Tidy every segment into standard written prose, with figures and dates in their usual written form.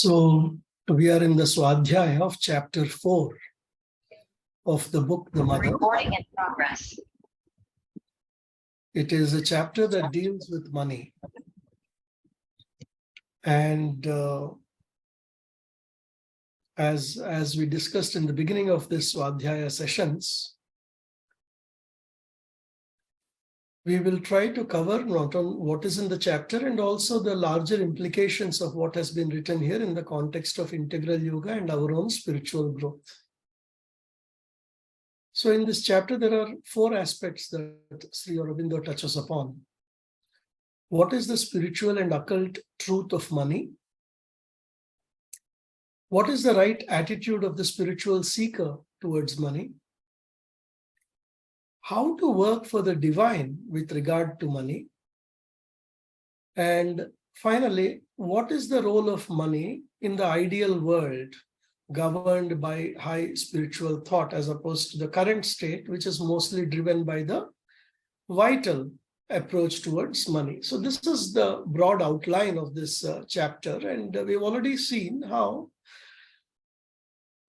So we are in the Swadhyaya of chapter 4 of the book The Mother. Recording in progress. It is a chapter that deals with money. And as we discussed in the beginning of this Swadhyaya sessions, we will try to cover not only what is in the chapter and also the larger implications of what has been written here in the context of integral yoga and our own spiritual growth. So in this chapter, there are 4 aspects that Sri Aurobindo touches upon. What is the spiritual and occult truth of money? What is the right attitude of the spiritual seeker towards money? How to work for the divine with regard to money? And finally, what is the role of money in the ideal world governed by high spiritual thought as opposed to the current state, which is mostly driven by the vital approach towards money? So this is the broad outline of this chapter, and we've already seen how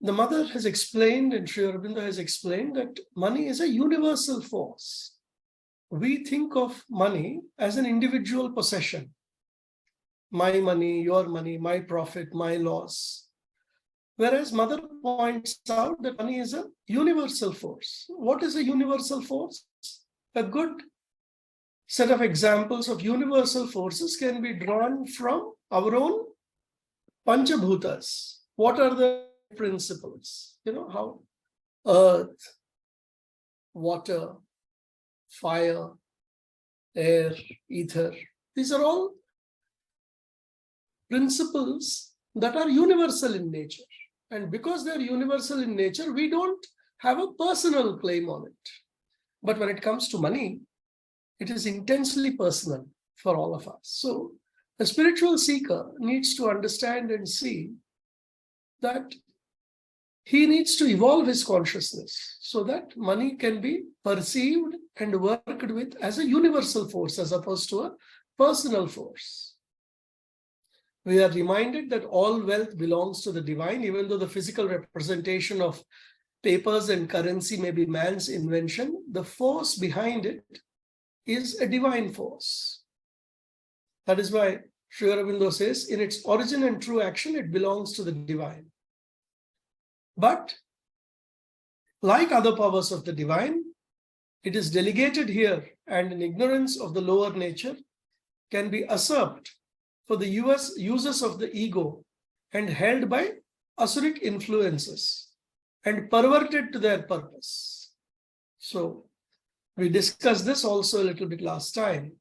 the mother has explained and Sri Aurobindo has explained that money is a universal force. We think of money as an individual possession. My money, your money, my profit, my loss. Whereas mother points out that money is a universal force. What is a universal force? A good set of examples of universal forces can be drawn from our own Panchabhutas. What are the principles? How earth, water, fire, air, ether. These are all principles that are universal in nature. And because they're universal in nature, we don't have a personal claim on it. But when it comes to money, it is intensely personal for all of us. So a spiritual seeker needs to understand and see that he needs to evolve his consciousness so that money can be perceived and worked with as a universal force as opposed to a personal force. We are reminded that all wealth belongs to the divine, even though the physical representation of papers and currency may be man's invention, the force behind it is a divine force. That is why Sri Aurobindo says, in its origin and true action, it belongs to the divine. But like other powers of the divine, it is delegated here and in ignorance of the lower nature can be usurped for the uses of the ego and held by asuric influences and perverted to their purpose. So we discussed this also a little bit last time,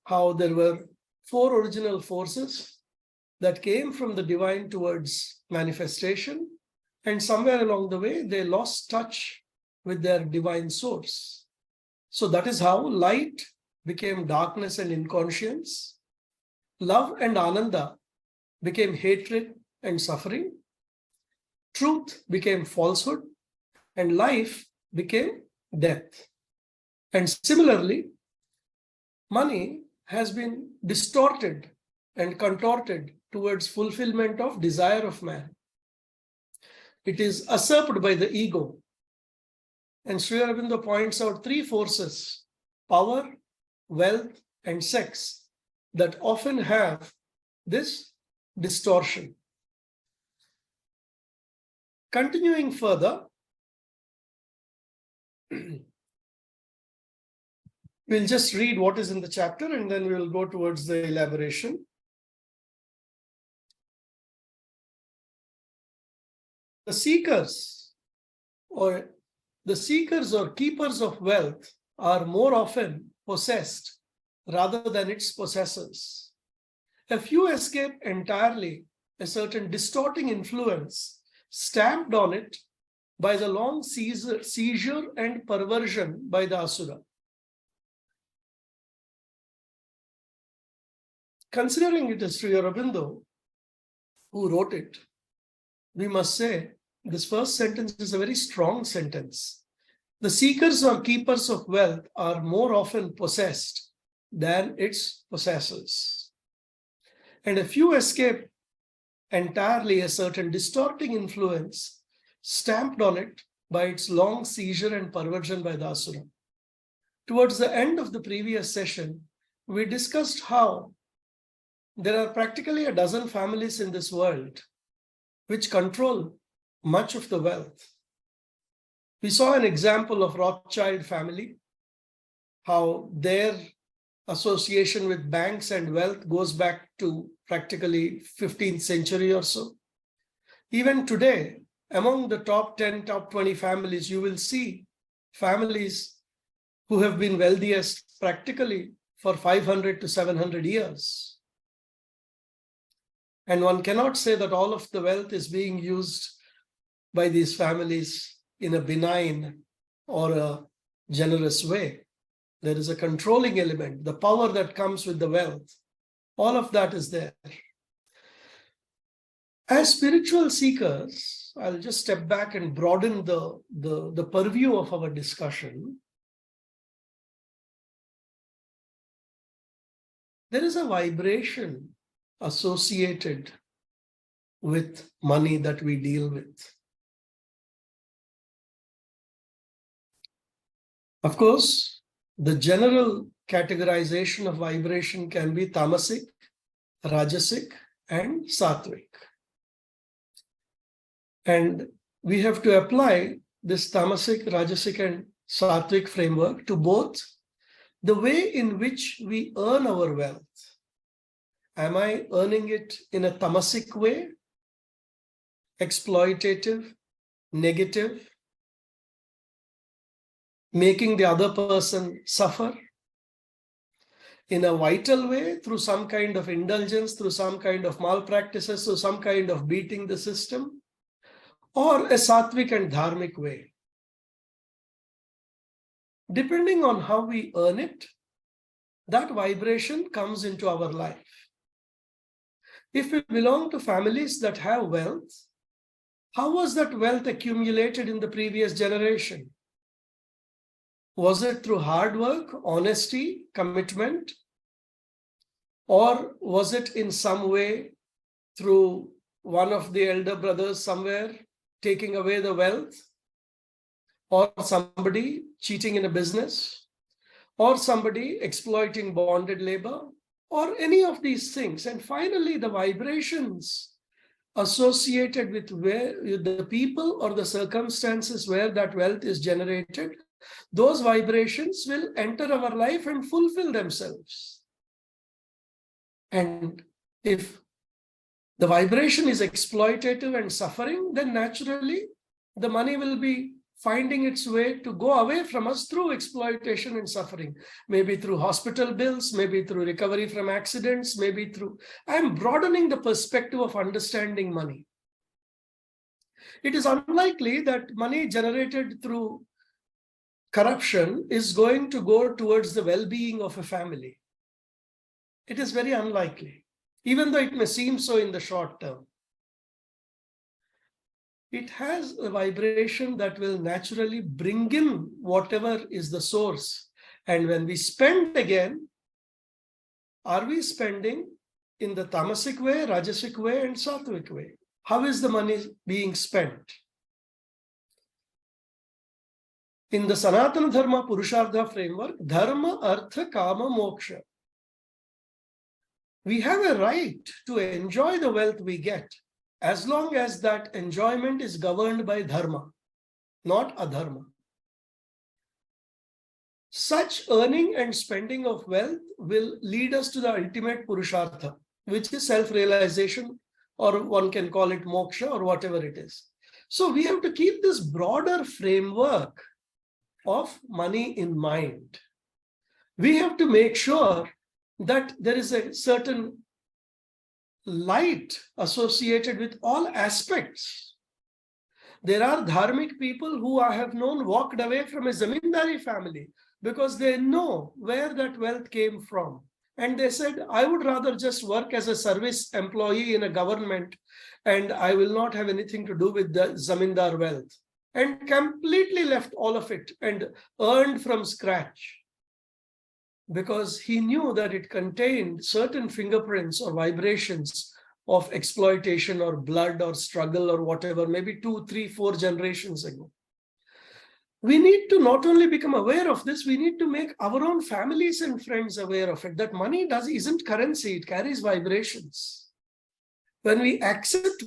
how there were 4 original forces that came from the divine towards manifestation, and somewhere along the way, they lost touch with their divine source. So that is how light became darkness and inconscience. Love and ananda became hatred and suffering. Truth became falsehood, and life became death. And similarly, money has been distorted and contorted towards fulfillment of desire of man. It is usurped by the ego. And Sri Aurobindo points out 3 forces, power, wealth, and sex, that often have this distortion. Continuing further, we'll just read what is in the chapter and then we'll go towards the elaboration. The seekers or keepers of wealth are more often possessed rather than its possessors. A few escape entirely a certain distorting influence stamped on it by the long seizure and perversion by the asura. Considering it is Sri Aurobindo who wrote it, we must say this first sentence is a very strong sentence. The seekers or keepers of wealth are more often possessed than its possessors. And a few escape entirely a certain distorting influence stamped on it by its long seizure and perversion by the Asura. Towards the end of the previous session, we discussed how there are practically a dozen families in this world which control much of the wealth. We saw an example of Rothschild family, how their association with banks and wealth goes back to practically 15th century or so. Even today, among the top 10, top 20 families, you will see families who have been wealthiest practically for 500 to 700 years. And one cannot say that all of the wealth is being used by these families in a benign or a generous way. There is a controlling element, the power that comes with the wealth. All of that is there. As spiritual seekers, I'll just step back and broaden the purview of our discussion. There is a vibration associated with money that we deal with. Of course, the general categorization of vibration can be tamasic, rajasic, and sattvic. And we have to apply this tamasic, rajasic, and sattvic framework to both the way in which we earn our wealth. Am I earning it in a tamasic way, exploitative, negative, making the other person suffer? In a vital way, through some kind of indulgence, through some kind of malpractices, through some kind of beating the system, or a sattvic and dharmic way. Depending on how we earn it, that vibration comes into our life. If we belong to families that have wealth, how was that wealth accumulated in the previous generation? Was it through hard work, honesty, commitment? Or was it in some way through one of the elder brothers somewhere taking away the wealth? Or somebody cheating in a business? Or somebody exploiting bonded labor? Or any of these things? And finally, the vibrations associated with the people or the circumstances where that wealth is generated, those vibrations will enter our life and fulfill themselves. And if the vibration is exploitative and suffering, then naturally the money will be finding its way to go away from us through exploitation and suffering, maybe through hospital bills, maybe through recovery from accidents, maybe through... I'm broadening the perspective of understanding money. It is unlikely that money generated through corruption is going to go towards the well-being of a family. It is very unlikely, even though it may seem so in the short term. It has a vibration that will naturally bring in whatever is the source. And when we spend again, are we spending in the tamasic way, rajasic way, and sattvic way? How is the money being spent? In the Sanatana Dharma Purushartha framework, Dharma, Artha, Kama, Moksha. We have a right to enjoy the wealth we get, as long as that enjoyment is governed by dharma, not adharma. Such earning and spending of wealth will lead us to the ultimate purushartha, which is self-realization, or one can call it moksha, or whatever it is. So we have to keep this broader framework of money in mind. We have to make sure that there is a certain light associated with all aspects. There are dharmic people who I have known walked away from a zamindari family because they know where that wealth came from. And they said, I would rather just work as a service employee in a government and I will not have anything to do with the zamindar wealth. And completely left all of it and earned from scratch, because he knew that it contained certain fingerprints or vibrations of exploitation or blood or struggle or whatever, maybe 2, 3, 4 generations ago. We need to not only become aware of this, we need to make our own families and friends aware of it, that money isn't currency, it carries vibrations. When we accept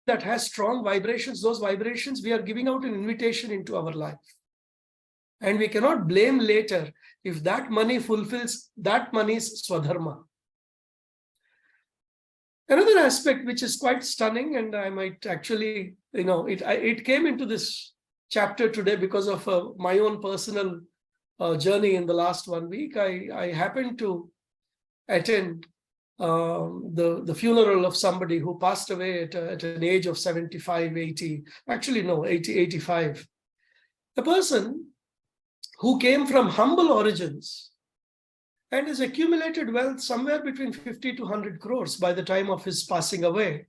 that has strong vibrations, those vibrations, we are giving out an invitation into our life. And we cannot blame later if that money fulfills that money's swadharma. Another aspect which is quite stunning, and I might actually, it came into this chapter today because of my own personal journey in the last 1 week. I happened to attend the funeral of somebody who passed away at an age of 75, 80, actually no, 80, 85. A person who came from humble origins and has accumulated wealth somewhere between 50 to 100 crores by the time of his passing away.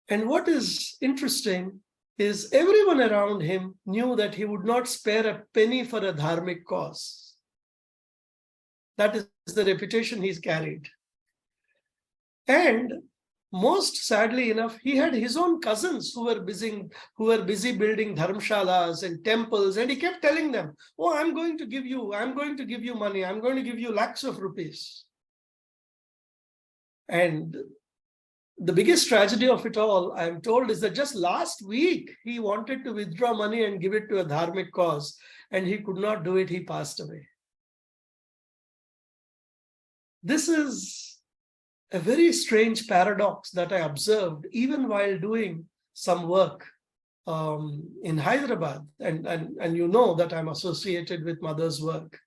And what is interesting is everyone around him knew that he would not spare a penny for a dharmic cause. That is the reputation he's carried. And most sadly enough, he had his own cousins who were busy building dharmshalas and temples, and he kept telling them, oh, I'm going to give you money, I'm going to give you lakhs of rupees. And the biggest tragedy of it all, I'm told, is that just last week, he wanted to withdraw money and give it to a dharmic cause, and he could not do it, he passed away. This is a very strange paradox that I observed even while doing some work in Hyderabad, and you know that I'm associated with Mother's work.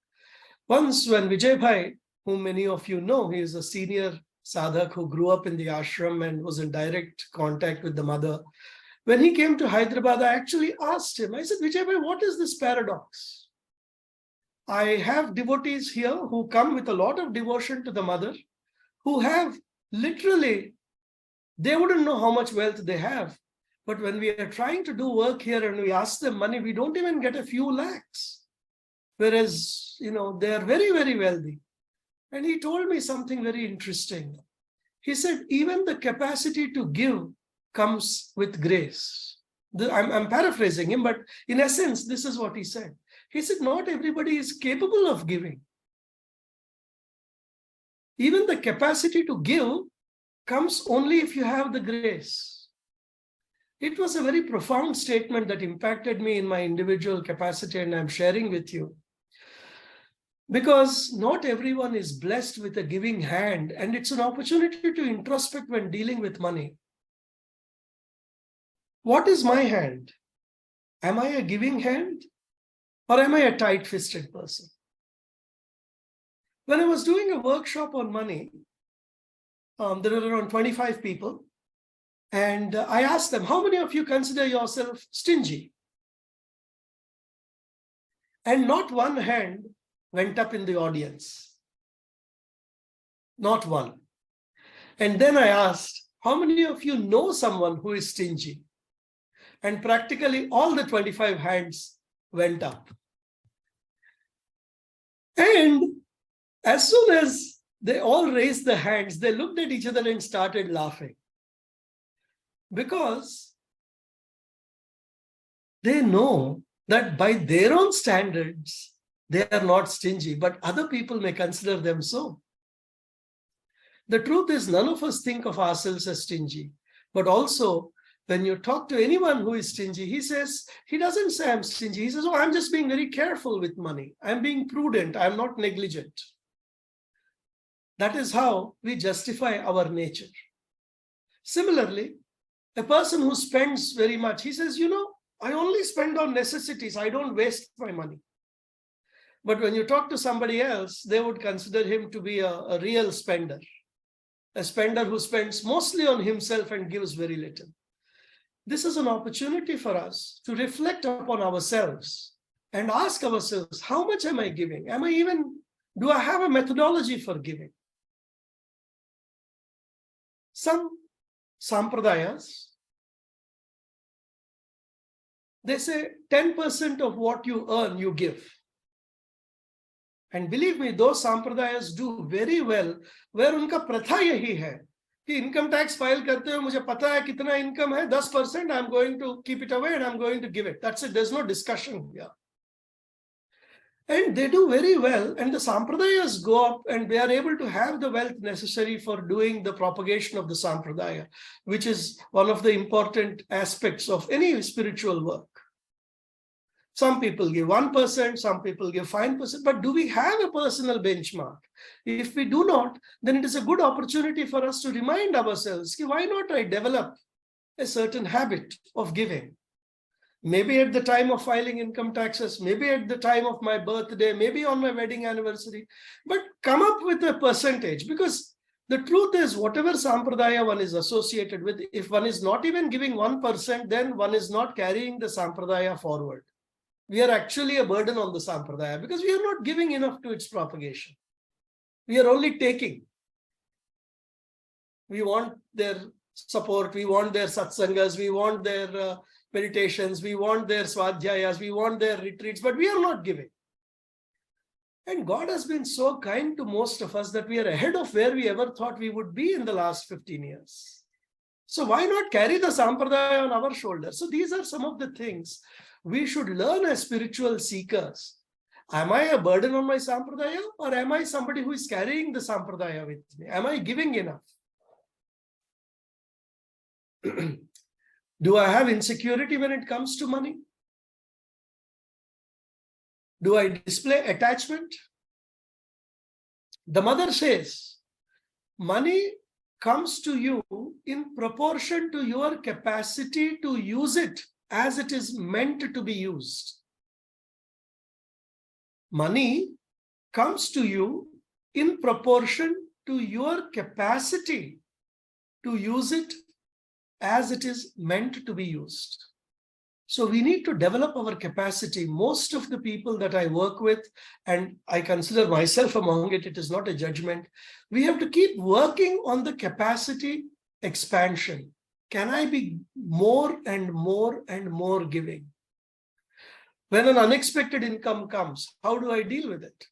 Once when Vijay Bhai, whom many of you know, he is a senior sadhak who grew up in the ashram and was in direct contact with the mother. When he came to Hyderabad, I actually asked him, I said, Vijay Bhai, what is this paradox? I have devotees here who come with a lot of devotion to the mother, who have literally, they wouldn't know how much wealth they have. But when we are trying to do work here and we ask them money, we don't even get a few lakhs. Whereas, they are very, very wealthy. And he told me something very interesting. He said, even the capacity to give comes with grace. I'm paraphrasing him, but in essence, this is what he said. He said, not everybody is capable of giving. Even the capacity to give comes only if you have the grace. It was a very profound statement that impacted me in my individual capacity, and I'm sharing with you. Because not everyone is blessed with a giving hand, and it's an opportunity to introspect when dealing with money. What is my hand? Am I a giving hand? Or am I a tight-fisted person? When I was doing a workshop on money, there were around 25 people, and I asked them, how many of you consider yourself stingy? And not one hand went up in the audience. Not one. And then I asked, how many of you know someone who is stingy? And practically all the 25 hands went up. And as soon as they all raised the hands, they looked at each other and started laughing. Because they know that by their own standards, they are not stingy, but other people may consider them so. The truth is, none of us think of ourselves as stingy, but also when you talk to anyone who is stingy, he doesn't say I'm stingy. He says, oh, I'm just being very careful with money. I'm being prudent. I'm not negligent. That is how we justify our nature. Similarly, a person who spends very much, he says, I only spend on necessities. I don't waste my money. But when you talk to somebody else, they would consider him to be a real spender, a spender who spends mostly on himself and gives very little. This is an opportunity for us to reflect upon ourselves and ask ourselves, how much am I giving? Do I have a methodology for giving? Some sampradayas, they say 10% of what you earn, you give. And believe me, those sampradayas do very well, where उनका प्रथा यही है कि income tax file करते हुए मुझे पता है कितना इनकम है, 10%, I am going to keep it away and I am going to give it. That's it. There's no discussion here. And they do very well, and the sampradayas go up and they are able to have the wealth necessary for doing the propagation of the sampradaya, which is one of the important aspects of any spiritual work. Some people give 1%, some people give 5%, but do we have a personal benchmark? If we do not, then it is a good opportunity for us to remind ourselves, why not I develop a certain habit of giving? Maybe at the time of filing income taxes, maybe at the time of my birthday, maybe on my wedding anniversary, but come up with a percentage, because the truth is whatever sampradaya one is associated with, if one is not even giving 1%, then one is not carrying the sampradaya forward. We are actually a burden on the sampradaya because we are not giving enough to its propagation. We are only taking. We want their support, we want their satsangas, we want their meditations, we want their swadhyayas, we want their retreats, but we are not giving. And God has been so kind to most of us that we are ahead of where we ever thought we would be in the last 15 years. So why not carry the sampradaya on our shoulders? So these are some of the things we should learn as spiritual seekers. Am I a burden on my sampradaya, or am I somebody who is carrying the sampradaya with me? Am I giving enough? Do I have insecurity when it comes to money? Do I display attachment? The mother says, money comes to you in proportion to your capacity to use it as it is meant to be used. Money comes to you in proportion to your capacity to use it as it is meant to be used. So we need to develop our capacity. Most of the people that I work with, and I consider myself among it, it is not a judgment, we have to keep working on the capacity expansion. Can I be more and more and more giving? When an unexpected income comes, how do I deal with it?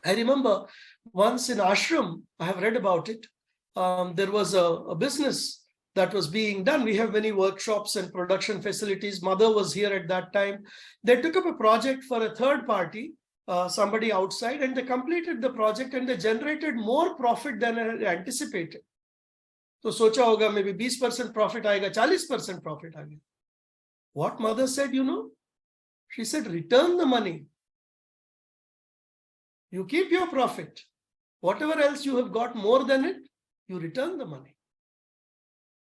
I remember once in ashram, I have read about it, there was a business that was being done. We have many workshops and production facilities. Mother was here at that time. They took up a project for a third party, somebody outside, and they completed the project and they generated more profit than I had anticipated. So socha hoga maybe 20% profit aayega, 40% profit aayega. What mother said, you know? She said, return the money. You keep your profit. Whatever else you have got more than it, you return the money.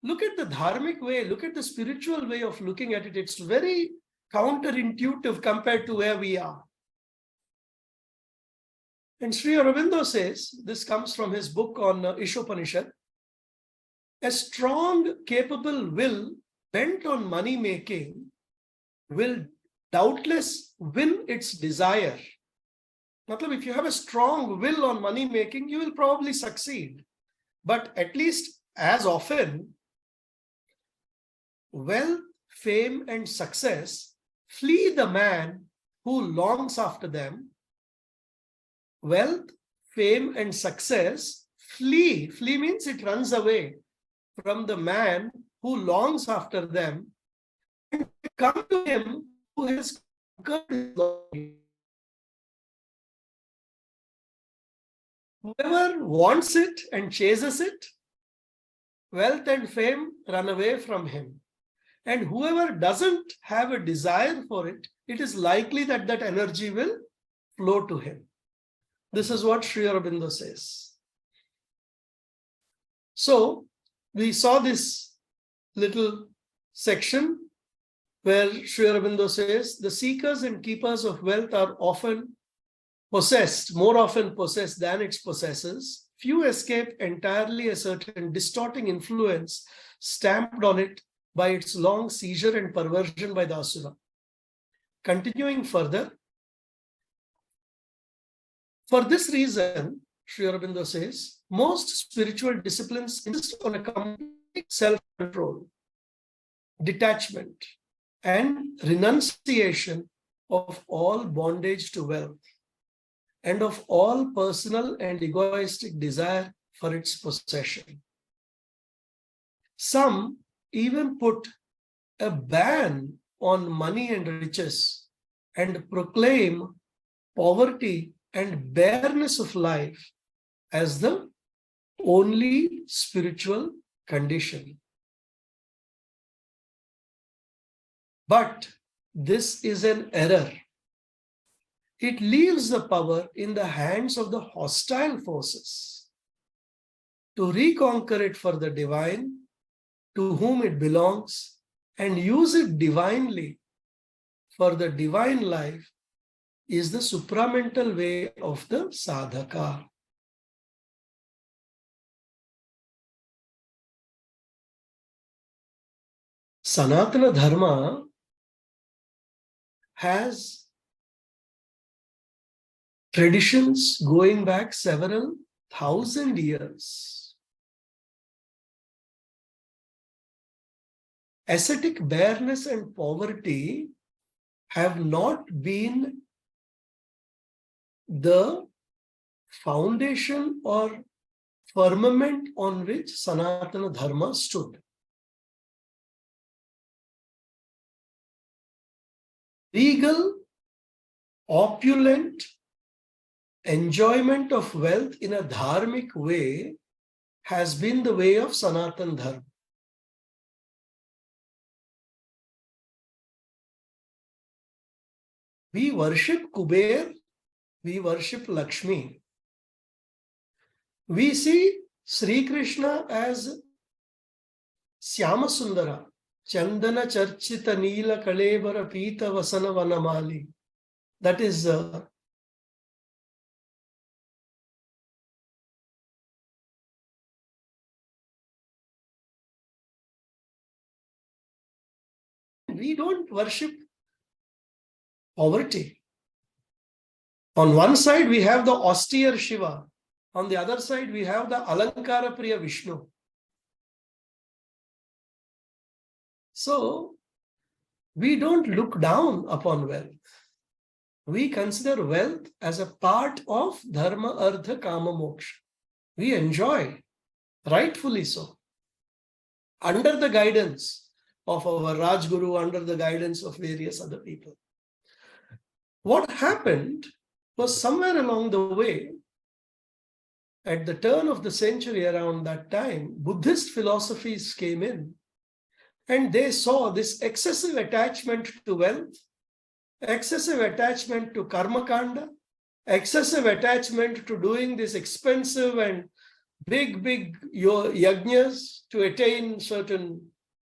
Look at the dharmic way, look at the spiritual way of looking at it. It's very counterintuitive compared to where we are. And Sri Aurobindo says, this comes from his book on Ishopanishad, a strong, capable will bent on money making will doubtless win its desire. Matlab, if you have a strong will on money making, you will probably succeed. But at least as often, wealth, fame, and success flee the man who longs after them. Wealth, fame, and success flee. Flee means it runs away from the man who longs after them and come to him who has conquered his longing. Whoever wants it and chases it, wealth and fame run away from him. And whoever doesn't have a desire for it, it is likely that that energy will flow to him. This is what Sri Aurobindo says. So we saw this little section where Sri Aurobindo says the seekers and keepers of wealth are often possessed, more often possessed than its possessors. Few escape entirely a certain distorting influence stamped on it by its long seizure and perversion by the asura. Continuing further, for this reason, Sri Aurobindo says, most spiritual disciplines insist on a complete self-control, detachment, and renunciation of all bondage to wealth. and of all personal and egoistic desire for its possession. Some even put a ban on money and riches and proclaim poverty and bareness of life as the only spiritual condition. But this is an error. It leaves the power in the hands of the hostile forces to reconquer it for the divine, to whom it belongs, and use it divinely for the divine life is the supramental way of the sadhaka. Sanatana Dharma has traditions going back several thousand years. Ascetic bareness and poverty have not been the foundation or firmament on which Sanatana Dharma stood. Legal, opulent enjoyment of wealth in a dharmic way has been the way of Sanatana Dharma. We worship Kuber, we worship Lakshmi. We see Sri Krishna as Syama Sundara, Chandana Charchita Neela Kalebara Pita Vasana Vanamali. That is we don't worship poverty. On one side, we have the austere Shiva. On the other side, we have the Alankara Priya Vishnu. So, we don't look down upon wealth. We consider wealth as a part of Dharma, Artha, Kama, Moksha. We enjoy, rightfully so, under the guidance of our Rajguru, under the guidance of various other people. What happened was somewhere along the way, at the turn of the century around that time, Buddhist philosophies came in and they saw this excessive attachment to wealth, excessive attachment to karma kanda, excessive attachment to doing this expensive and big yajnas to attain certain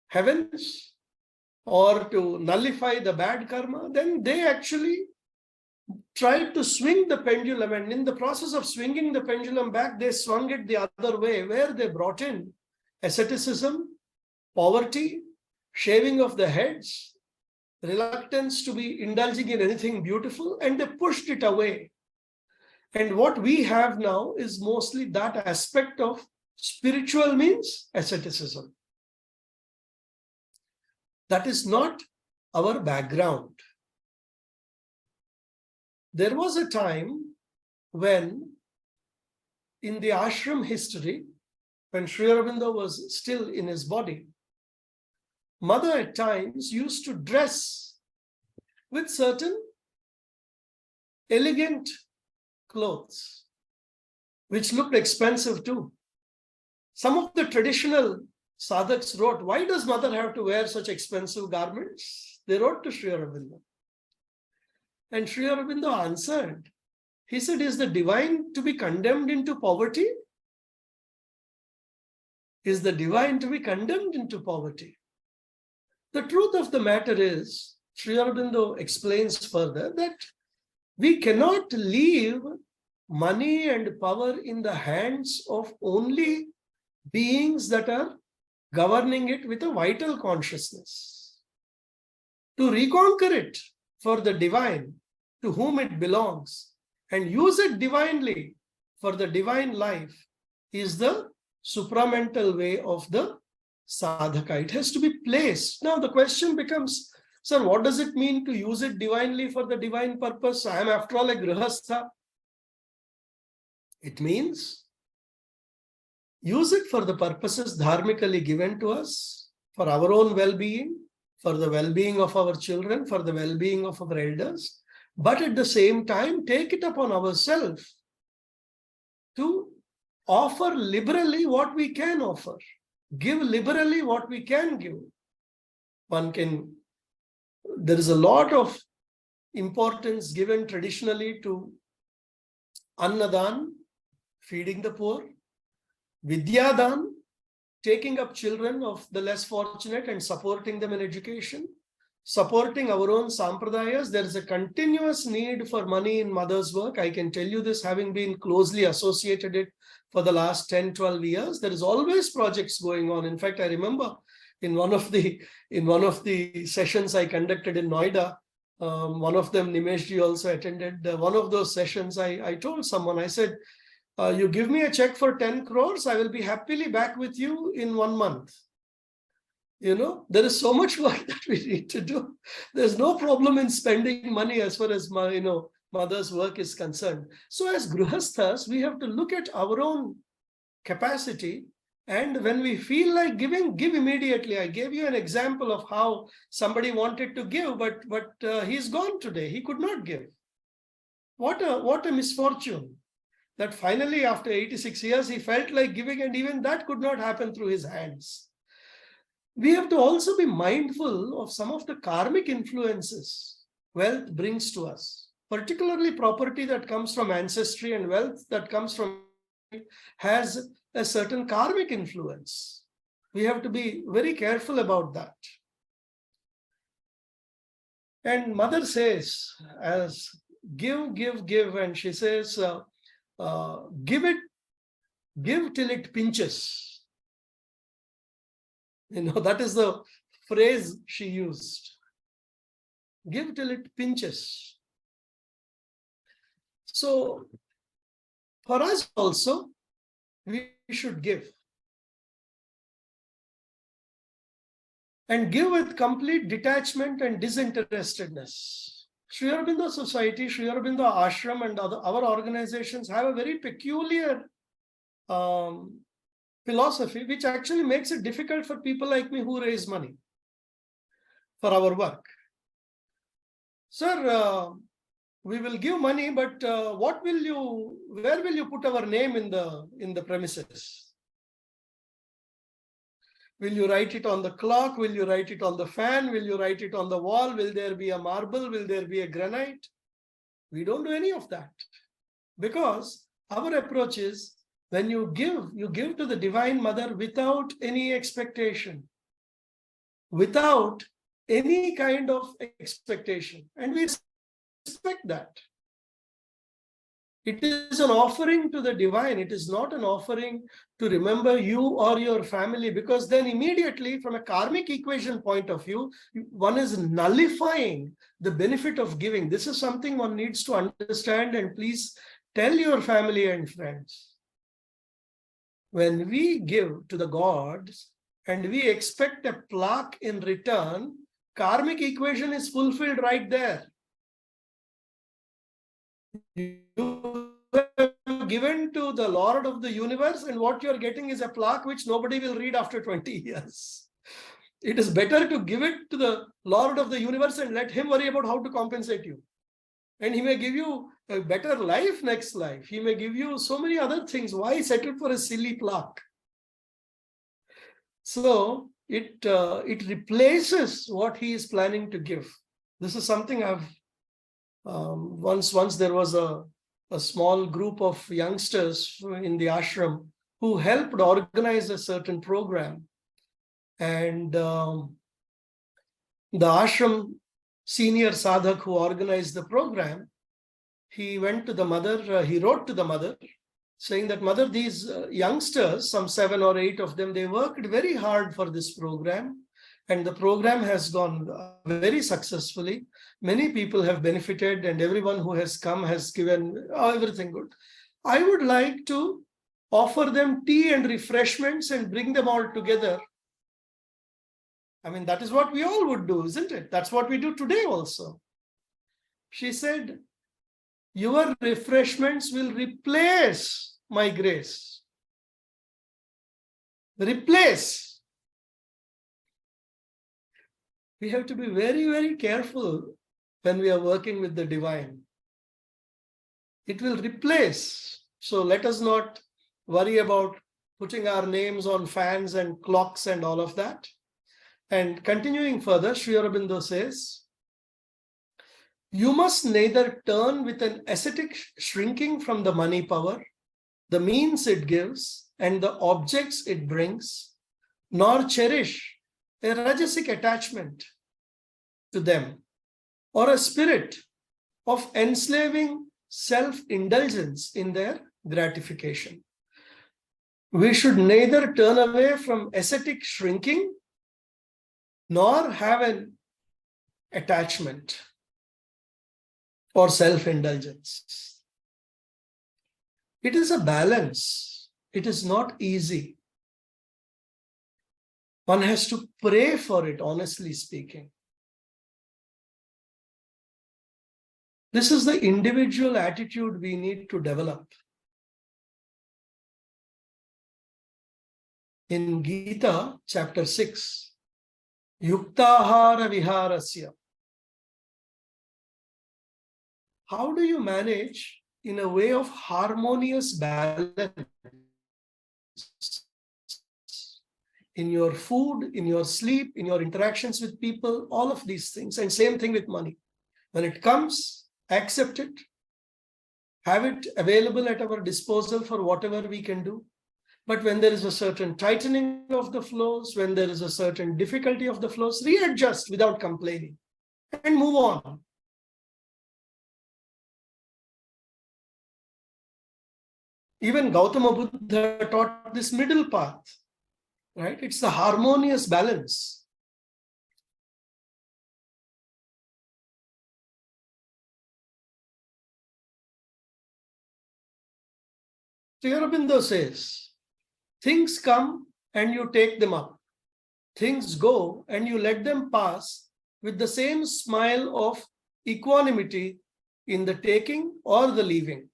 heavens or to nullify the bad karma. Then they actually tried to swing the pendulum, and in the process of swinging the pendulum back, they swung it the other way, where they brought in asceticism, poverty, shaving of the heads, reluctance to be indulging in anything beautiful, and they pushed it away. And what we have now is mostly that aspect of spiritual means asceticism. That is not our background. There was a time when, in the ashram history, when Sri Aurobindo was still in his body, mother at times used to dress with certain elegant clothes, which looked expensive too. Some of the traditional sadhaks wrote, why does mother have to wear such expensive garments? They wrote to Sri Aurobindo. And Sri Aurobindo answered, he said, is the divine to be condemned into poverty? Is the divine to be condemned into poverty? The truth of the matter is, Sri Aurobindo explains further that we cannot leave money and power in the hands of only beings that are governing it with a vital consciousness. To reconquer it for the divine, to whom it belongs, and use it divinely for the divine life is the supramental way of the sadhaka. It has to be placed. Now the question becomes, sir, what does it mean to use it divinely for the divine purpose? I am after all a grihastha. It means use it for the purposes dharmically given to us, for our own well-being, for the well-being of our children, for the well-being of our elders, but at the same time, take it upon ourselves to offer liberally what we can offer, give liberally what we can give. There is a lot of importance given traditionally to Annadan, feeding the poor, Vidyadan, taking up children of the less fortunate and supporting them in education, supporting our own sampradayas. There is a continuous need for money in mother's work. I can tell you this, having been closely associated it for the last 10, 12 years. There is always projects going on. In fact, I remember in one of the sessions I conducted in Noida, one of them, Nimeshji, also attended. One of those sessions, I told someone, I said, you give me a check for 10 crores, I will be happily back with you in 1 month. There is so much work that we need to do. There's no problem in spending money as far as mother's work is concerned. So as Grihasthas, we have to look at our own capacity. And when we feel like giving, give immediately. I gave you an example of how somebody wanted to give, but he's gone today. He could not give. What a misfortune. That finally, after 86 years, he felt like giving, and even that could not happen through his hands. We have to also be mindful of some of the karmic influences wealth brings to us, particularly property that comes from ancestry and wealth that comes from has a certain karmic influence. We have to be very careful about that. And mother says, as give, and she says, give till it pinches. That is the phrase she used. Give till it pinches. So for us also, we should give. And give with complete detachment and disinterestedness. Sri Aurobindo Society, Sri Aurobindo Ashram, and our organizations have a very peculiar philosophy, which actually makes it difficult for people like me who raise money for our work. Sir, we will give money, but where will you put our name in the premises? Will you write it on the clock? Will you write it on the fan? Will you write it on the wall? Will there be a marble? Will there be a granite? We don't do any of that, because our approach is, when you give to the Divine Mother without any expectation, without any kind of expectation, and we respect that. It is an offering to the divine. It is not an offering to remember you or your family, because then immediately, from a karmic equation point of view, one is nullifying the benefit of giving. This is something one needs to understand, and please tell your family and friends. When we give to the gods and we expect a plaque in return, karmic equation is fulfilled right there. You have given to the Lord of the universe, and what you are getting is a plaque which nobody will read after 20 years. It is better to give it to the Lord of the universe and let him worry about how to compensate you. And he may give you a better life next life. He may give you so many other things. Why settle for a silly plaque? So it replaces what he is planning to give. This is something I've once there was a small group of youngsters in the ashram who helped organize a certain program, and the ashram senior sadhak who organized the program, he went to the mother, he wrote to the mother saying that, Mother, these youngsters, some 7 or 8 of them, they worked very hard for this program, and the program has gone very successfully. Many people have benefited, and everyone who has come has given everything good. I would like to offer them tea and refreshments and bring them all together. I mean, that is what we all would do, isn't it? That's what we do today also. She said, your refreshments will replace my grace. Replace. We have to be very, very careful when we are working with the divine. It will replace. So let us not worry about putting our names on fans and clocks and all of that. And continuing further, Sri Aurobindo says, you must neither turn with an ascetic shrinking from the money power, the means it gives, and the objects it brings, nor cherish a rajasic attachment to them, or a spirit of enslaving self-indulgence in their gratification. We should neither turn away from ascetic shrinking, nor have an attachment or self-indulgence. It is a balance. It is not easy. One has to pray for it, honestly speaking. This is the individual attitude we need to develop. In Gita, chapter 6, Yuktahara Viharasya. How do you manage in a way of harmonious balance in your food, in your sleep, in your interactions with people, all of these things? And same thing with money. When it comes, accept it, have it available at our disposal for whatever we can do. But when there is a certain tightening of the flows, when there is a certain difficulty of the flows, readjust without complaining and move on. Even Gautama Buddha taught this middle path, right? It's the harmonious balance. Sri Aurobindo says, things come and you take them up. Things go and you let them pass with the same smile of equanimity in the taking or the leaving.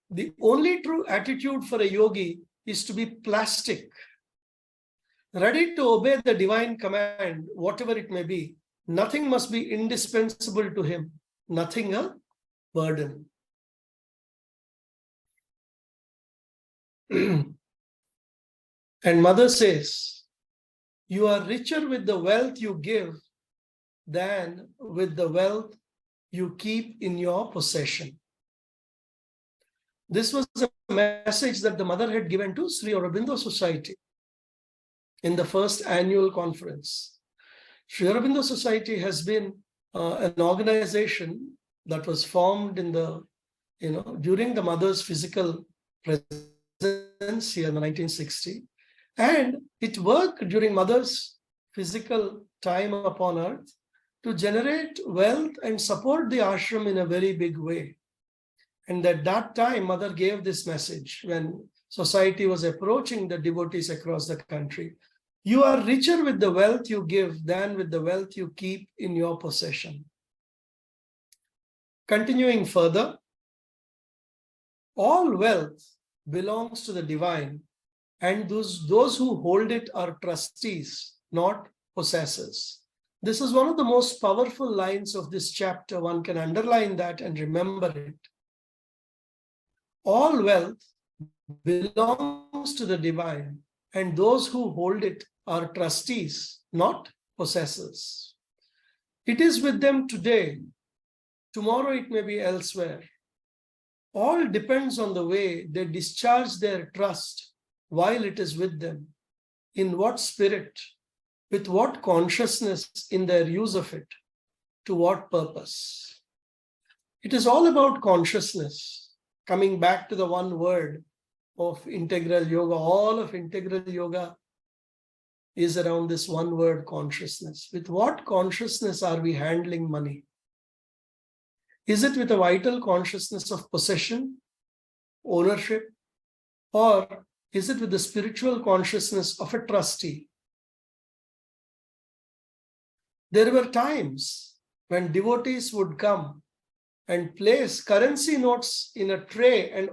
The only true attitude for a yogi is to be plastic, ready to obey the divine command, whatever it may be. Nothing must be indispensable to him, nothing a burden. And Mother says, you are richer with the wealth you give than with the wealth you keep in your possession. This was a message that the Mother had given to Sri Aurobindo Society in the first annual conference. Sri Aurobindo Society has been an organization that was formed in the, during the Mother's physical presence here in the 1960, and it worked during Mother's physical time upon earth to generate wealth and support the ashram in a very big way. And at that time, Mother gave this message when society was approaching the devotees across the country. You are richer with the wealth you give than with the wealth you keep in your possession. Continuing further, all wealth belongs to the divine, and those who hold it are trustees, not possessors. This is one of the most powerful lines of this chapter. One can underline that and remember it. All wealth belongs to the divine, and those who hold it are trustees, not possessors. It is with them today. Tomorrow it may be elsewhere. All depends on the way they discharge their trust while it is with them, in what spirit, with what consciousness in their use of it, to what purpose. It is all about consciousness. Coming back to the one word of integral yoga, all of integral yoga is around this one word, consciousness. With what consciousness are we handling money? Is it with a vital consciousness of possession, ownership, or is it with the spiritual consciousness of a trustee? There were times when devotees would come and place currency notes in a tray, and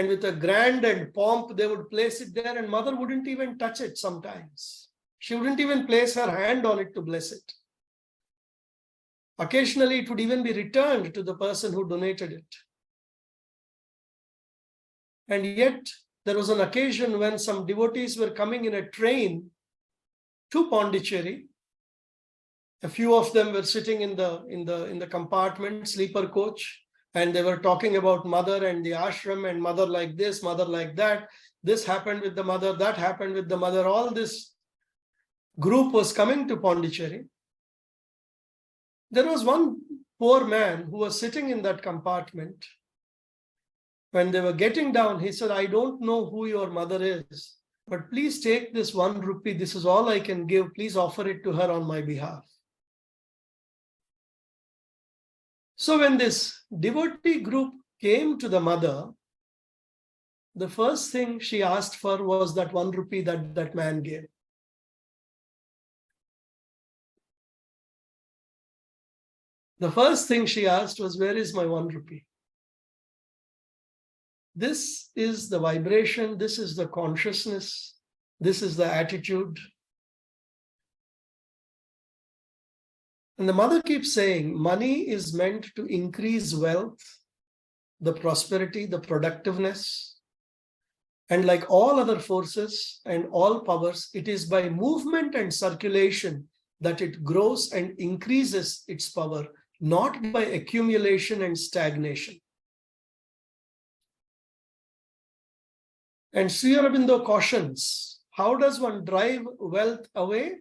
with a grand and pomp, they would place it there, and mother wouldn't even touch it sometimes. She wouldn't even place her hand on it to bless it. Occasionally, it would even be returned to the person who donated it. And yet, there was an occasion when some devotees were coming in a train to Pondicherry. A few of them were sitting in the compartment, sleeper coach, and they were talking about mother and the ashram, and mother like this, mother like that. This happened with the mother, that happened with the mother. All this group was coming to Pondicherry. There was one poor man who was sitting in that compartment. When they were getting down, he said, I don't know who your mother is, but please take this 1 rupee. This is all I can give. Please offer it to her on my behalf. So when this devotee group came to the mother, the first thing she asked for was that 1 rupee that man gave. The first thing she asked was, where is my 1 rupee? This is the vibration, this is the consciousness, this is the attitude. And the mother keeps saying, money is meant to increase wealth, the prosperity, the productiveness. And like all other forces and all powers, it is by movement and circulation that it grows and increases its power, not by accumulation and stagnation. And Sri Aurobindo cautions, how does one drive wealth away?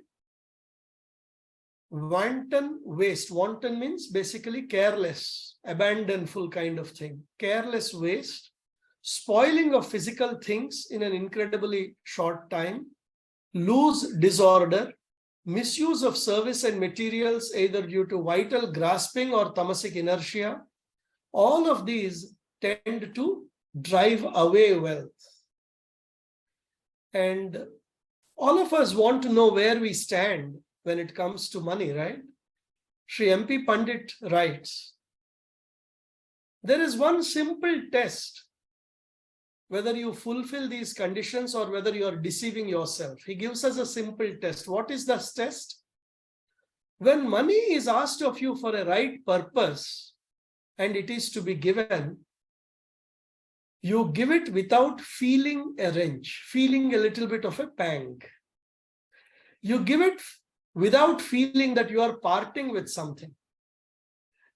Wanton waste. Wanton means basically careless, abandonful kind of thing. Careless waste, spoiling of physical things in an incredibly short time, loose disorder, misuse of service and materials either due to vital grasping or tamasic inertia. All of these tend to drive away wealth. And all of us want to know where we stand when it comes to money, right? Sri M.P. Pandit writes, there is one simple test, whether you fulfill these conditions or whether you are deceiving yourself. He gives us a simple test. What is this test? When money is asked of you for a right purpose and it is to be given, you give it without feeling a wrench, feeling a little bit of a pang. You give it without feeling that you are parting with something.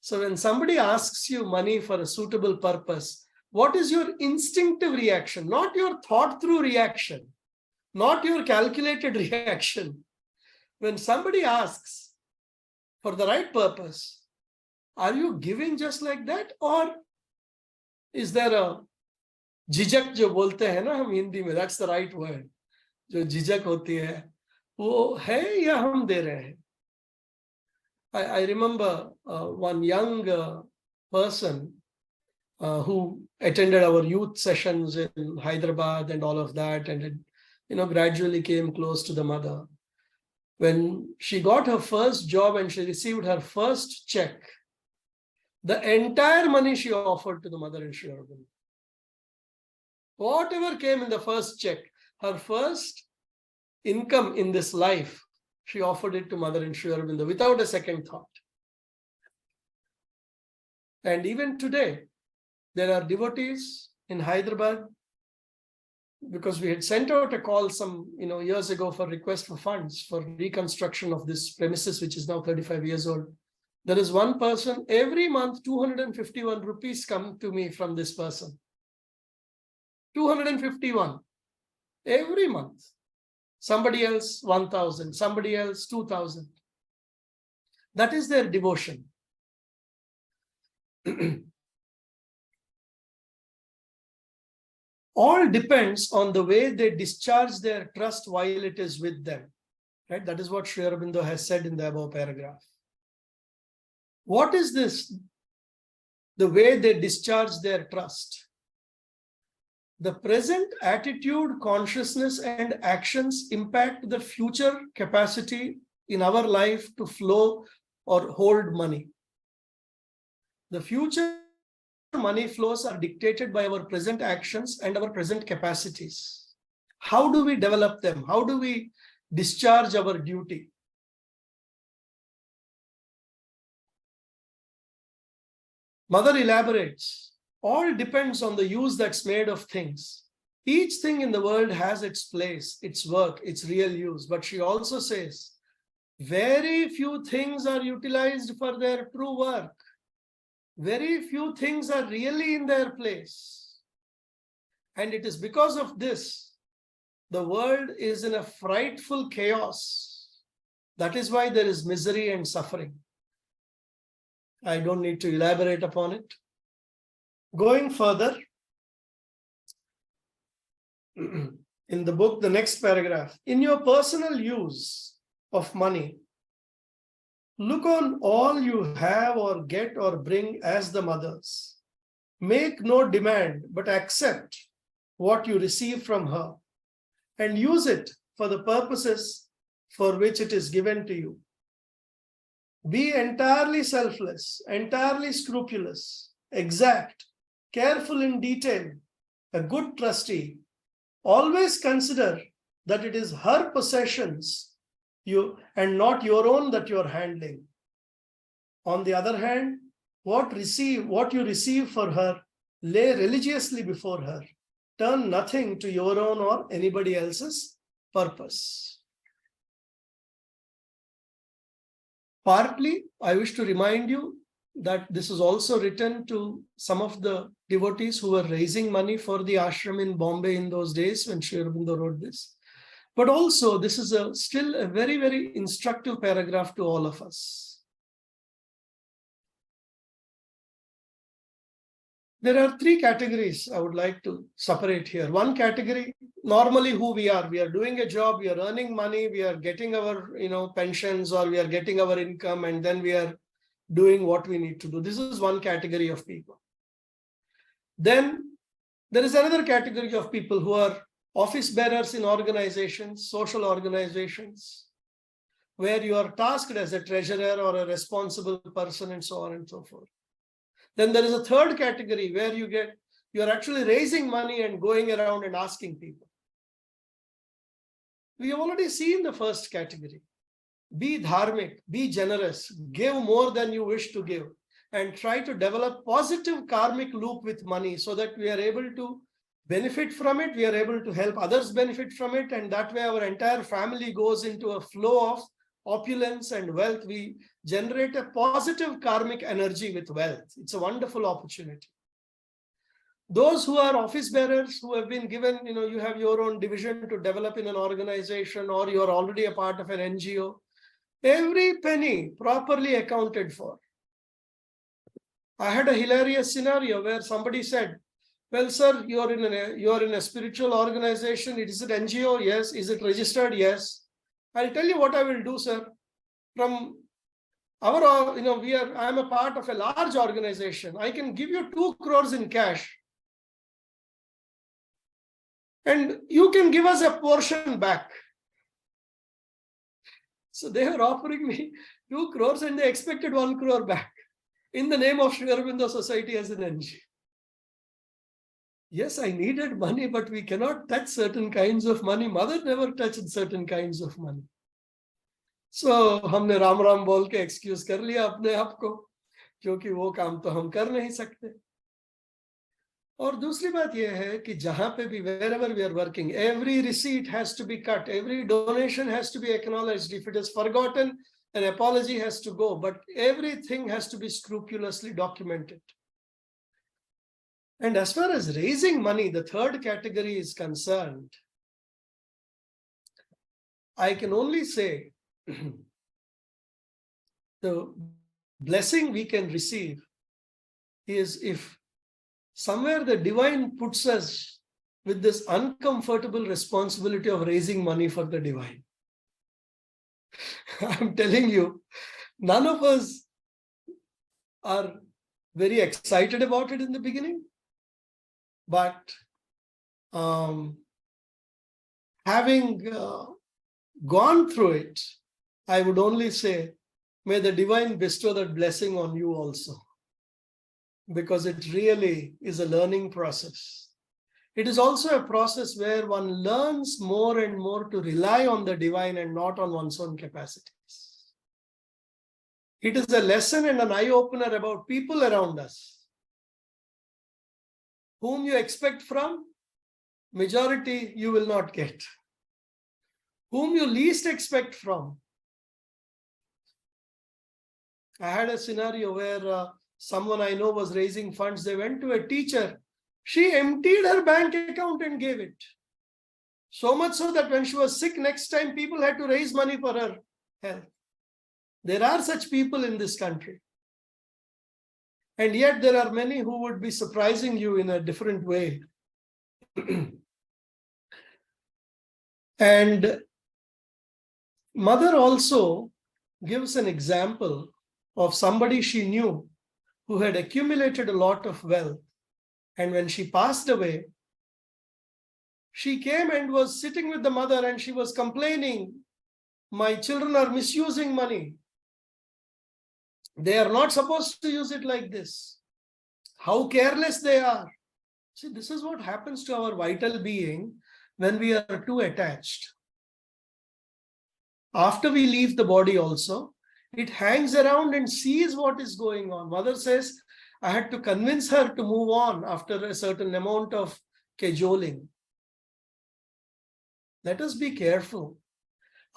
So when somebody asks you money for a suitable purpose, what is your instinctive reaction? Not your thought through reaction, not your calculated reaction. When somebody asks for the right purpose, are you giving just like that? Or is there a झिझक जो बोलते हैं ना हम हिंदी में, that's the right word, जो झिझक होती है, वो है या हम दे रहे हैं? I remember one young person who attended our youth sessions in Hyderabad and all of that, and it, gradually came close to the mother. When she got her first job and she received her first check, the entire money she offered to the mother in Sri Aurobindo. Whatever came in the first check, her first income in this life, she offered it to mother in Sri Aurobindo without a second thought. And even today, there are devotees in Hyderabad, because we had sent out a call some years ago for request for funds for reconstruction of this premises, which is now 35 years old. There is one person, every month 251 rupees come to me from this person. 251 every month. Somebody else 1,000, somebody else 2,000. That is their devotion. All depends on the way they discharge their trust while it is with them. Right? That is what Sri Aurobindo has said in the above paragraph. What is this? The way they discharge their trust. The present attitude, consciousness, and actions impact the future capacity in our life to flow or hold money. The future money flows are dictated by our present actions and our present capacities. How do we develop them? How do we discharge our duty? Mother elaborates, all depends on the use that's made of things. Each thing in the world has its place, its work, its real use. But she also says, very few things are utilized for their true work. Very few things are really in their place. And it is because of this, the world is in a frightful chaos. That is why there is misery and suffering. I don't need to elaborate upon it. Going further, in the book, the next paragraph, in your personal use of money, look on all you have or get or bring as the mother's. Make no demand, but accept what you receive from her and use it for the purposes for which it is given to you. Be entirely selfless, entirely scrupulous, exact, careful in detail, a good trustee. Always consider that it is her possessions and not your own that you are handling. On the other hand, what you receive for her, lay religiously before her. Turn nothing to your own or anybody else's purpose. Partly, I wish to remind you that this is also written to some of the devotees who were raising money for the ashram in Bombay in those days when Sri Aurobindo wrote this. But also, this is still a very, very instructive paragraph to all of us. There are three categories I would like to separate here. One category, normally who we are doing a job, we are earning money, we are getting our pensions, or we are getting our income, and then we are doing what we need to do. This is one category of people. Then there is another category of people who are office bearers in organizations, social organizations, where you are tasked as a treasurer or a responsible person and so on and so forth. Then there is a third category where you are actually raising money and going around and asking people. We have already seen the first category. Be dharmic, be generous, give more than you wish to give, and try to develop positive karmic loop with money so that we are able to benefit from it, we are able to help others benefit from it, and that way our entire family goes into a flow of opulence and wealth. We generate a positive karmic energy with wealth. It's a wonderful opportunity. Those who are office bearers, who have been given, you have your own division to develop in an organization, or you are already a part of an NGO, every penny properly accounted for. I had a hilarious scenario where somebody said, well, sir, you are in a spiritual organization. Is it NGO? Yes. Is it registered? Yes. I'll tell you what I will do, sir. From our, I am a part of a large organization. I can give you 2 crores in cash. And you can give us a portion back. So they were offering me 2 crores and they expected 1 crore back in the name of Sri Aurobindo Society as an NGO. Yes, I needed money, but we cannot touch certain kinds of money. Mother never touched certain kinds of money. So हमने राम राम बोल के excuse कर लिया अपने आप को, क्योंकि वो काम तो हम कर नहीं सकते. और दूसरी बात यह है कि जहां पे भी, wherever we are working, every receipt has to be cut, every donation has to be acknowledged. If it is forgotten, an apology has to go, but everything has to be scrupulously documented. And as far as raising money, the third category is concerned, I can only say the blessing we can receive is if somewhere the divine puts us with this uncomfortable responsibility of raising money for the divine. I'm telling you, none of us are very excited about it in the beginning, but having gone through it, I would only say, may the divine bestow that blessing on you also. because it really is a learning process. It is also a process where one learns more and more to rely on the divine and not on one's own capacities. It is a lesson and an eye-opener about people around us. Whom you expect from, majority you will not get. Whom you least expect from. I had a scenario where someone I know was raising funds. They went to a teacher. She emptied her bank account and gave it. So much so that when she was sick, next time people had to raise money for her health. There are such people in this country. And yet there are many who would be surprising you in a different way. And mother also gives an example of somebody she knew who had accumulated a lot of wealth. And when she passed away, she came and was sitting with the mother and she was complaining, my children are misusing money. They are not supposed to use it like this. How careless they are. See, this is what happens to our vital being when we are too attached. After we leave the body also, it hangs around and sees what is going on. Mother says, I had to convince her to move on after a certain amount of cajoling. Let us be careful.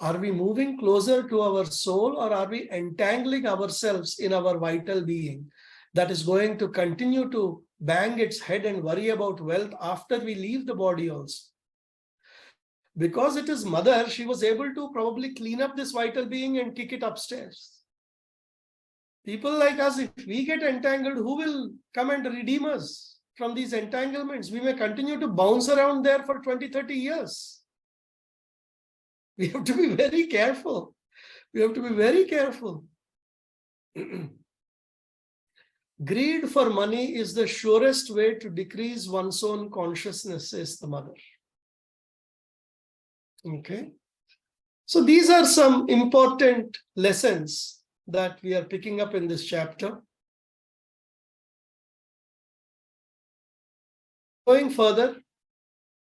Are we moving closer to our soul, or are we entangling ourselves in our vital being that is going to continue to bang its head and worry about wealth after we leave the body also? Because it is mother, she was able to probably clean up this vital being and kick it upstairs. People like us, if we get entangled, who will come and redeem us from these entanglements? We may continue to bounce around there for 20, 30 years. We have to be very careful. We have to be very careful. Greed for money is the surest way to decrease one's own consciousness, says the mother. Okay. So these are some important lessons that we are picking up in this chapter. Going further,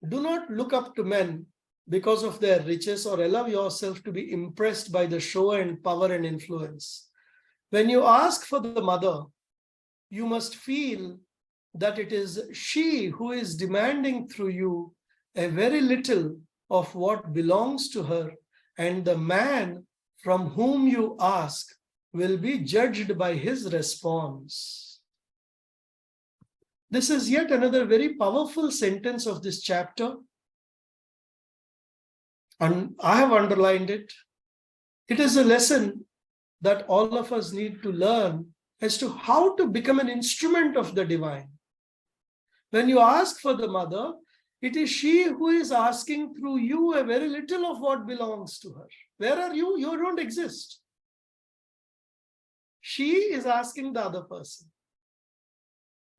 do not look up to men because of their riches, or allow yourself to be impressed by the show and power and influence. When you ask for the mother, you must feel that it is she who is demanding through you a very little of what belongs to her, and the man from whom you ask will be judged by his response. This is yet another very powerful sentence of this chapter. And I have underlined it. It is a lesson that all of us need to learn as to how to become an instrument of the divine. When you ask for the mother, it is she who is asking through you a very little of what belongs to her. Where are you? You don't exist. She is asking the other person.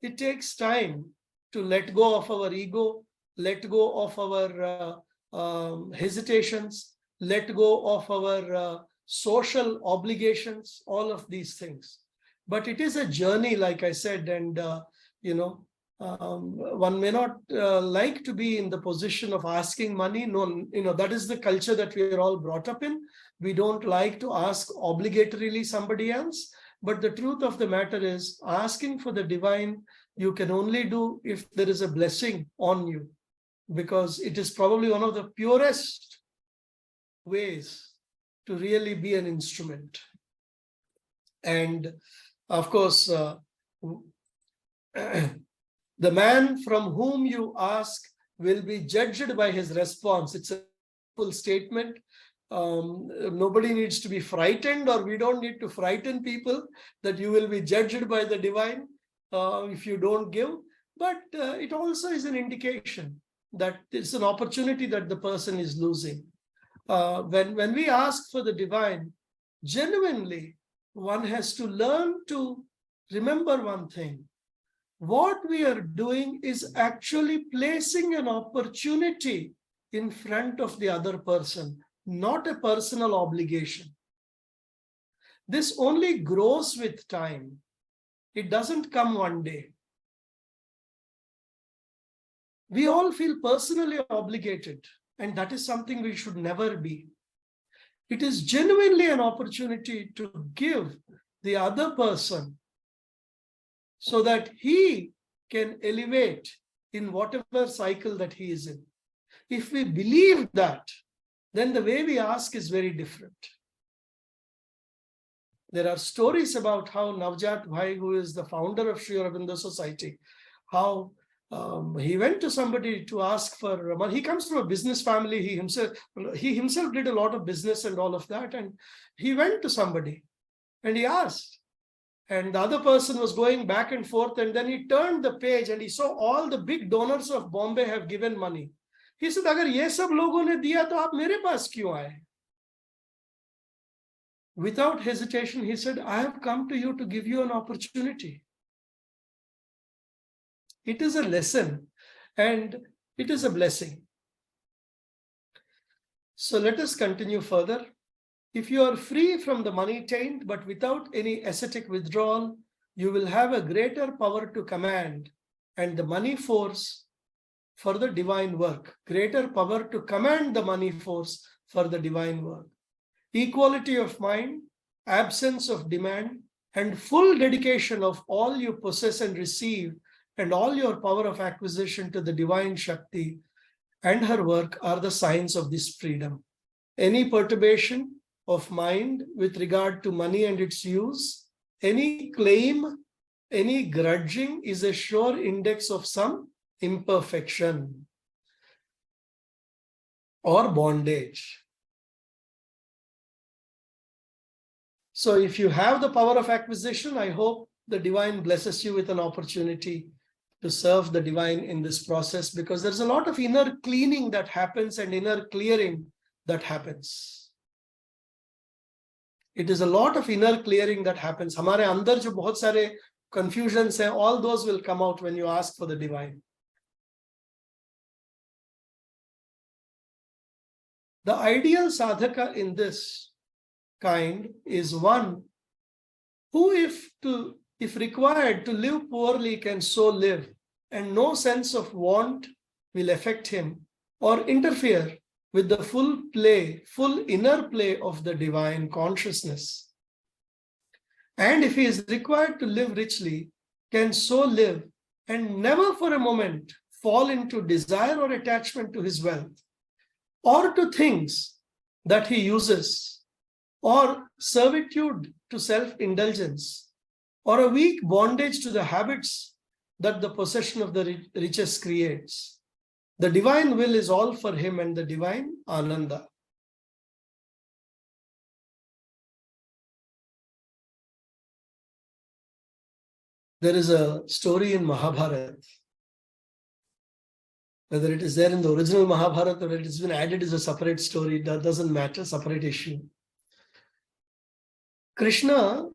It takes time to let go of our ego, let go of our hesitations, let go of our social obligations, all of these things. But it is a journey, like I said, and one may not like to be in the position of asking money. No, that is the culture that we are all brought up in. We don't like to ask obligatorily somebody else. But the truth of the matter is, asking for the divine, you can only do if there is a blessing on you, because it is probably one of the purest ways to really be an instrument. And of course, the man from whom you ask will be judged by his response. It's a full statement. Nobody needs to be frightened, or we don't need to frighten people that you will be judged by the divine if you don't give. But it also is an indication that it's an opportunity that the person is losing. When we ask for the divine, genuinely, one has to learn to remember one thing. What we are doing is actually placing an opportunity in front of the other person, not a personal obligation. This only grows with time. It doesn't come one day. We all feel personally obligated, and that is something we should never be. It is genuinely an opportunity to give the other person so that he can elevate in whatever cycle that he is in. If we believe that, then the way we ask is very different. There are stories about how Navjat Bhai, who is the founder of Sri Aurobindo Society, how he went to somebody to ask for money. He comes from a business family. He himself did a lot of business and all of that. And he went to somebody and he asked. And the other person was going back and forth. And then he turned the page and he saw all the big donors of Bombay have given money. He said, "Agar ye sab logon ne diya, to aap mere paas kyun aaye?" Without hesitation, he said, "I have come to you to give you an opportunity." It is a lesson and it is a blessing. So let us continue further. If you are free from the money taint, but without any ascetic withdrawal, you will have a greater power to command and the money force for the divine work. Greater power to command the money force for the divine work. Equality of mind, absence of demand, and full dedication of all you possess and receive, and all your power of acquisition to the divine Shakti and her work are the signs of this freedom. Any perturbation of mind with regard to money and its use, any claim, any grudging is a sure index of some imperfection or bondage. So if you have the power of acquisition, I hope the divine blesses you with an opportunity to serve the divine in this process, because there's a lot of inner cleaning that happens and inner clearing that happens. It is a lot of inner clearing that happens. हमारे अंदर जो बहुत सारे confusions हैं, all those will come out when you ask for the divine. The ideal sadhaka in this kind is one who, if required to live poorly, can so live, and no sense of want will affect him or interfere with the full inner play of the divine consciousness. And if he is required to live richly, can so live and never for a moment fall into desire or attachment to his wealth, or to things that he uses, or servitude to self-indulgence, or a weak bondage to the habits that the possession of the riches creates. The divine will is all for him and the divine Ananda. There is a story in Mahabharata. Whether it is there in the original Mahabharata or it has been added as a separate story, that doesn't matter, separate issue. Krishna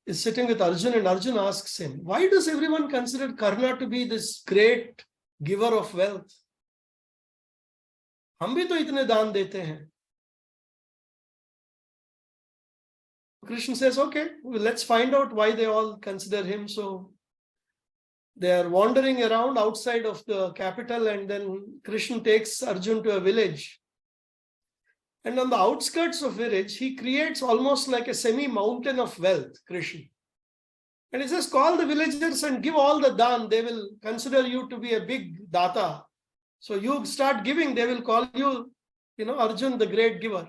is sitting with Arjun and Arjun asks him, why does everyone consider Karna to be this great giver of wealth? हम भी तो इतने दान देते हैं. Krishna says, okay, well, let's find out why they all consider him. So they are wandering around outside of the capital, and then Krishna takes Arjun to a village. And on the outskirts of village, he creates almost like a semi-mountain of wealth, Krishna. And he says, call the villagers and give all the dhan. They will consider you to be a big data. So you start giving, they will call you, Arjun, the great giver.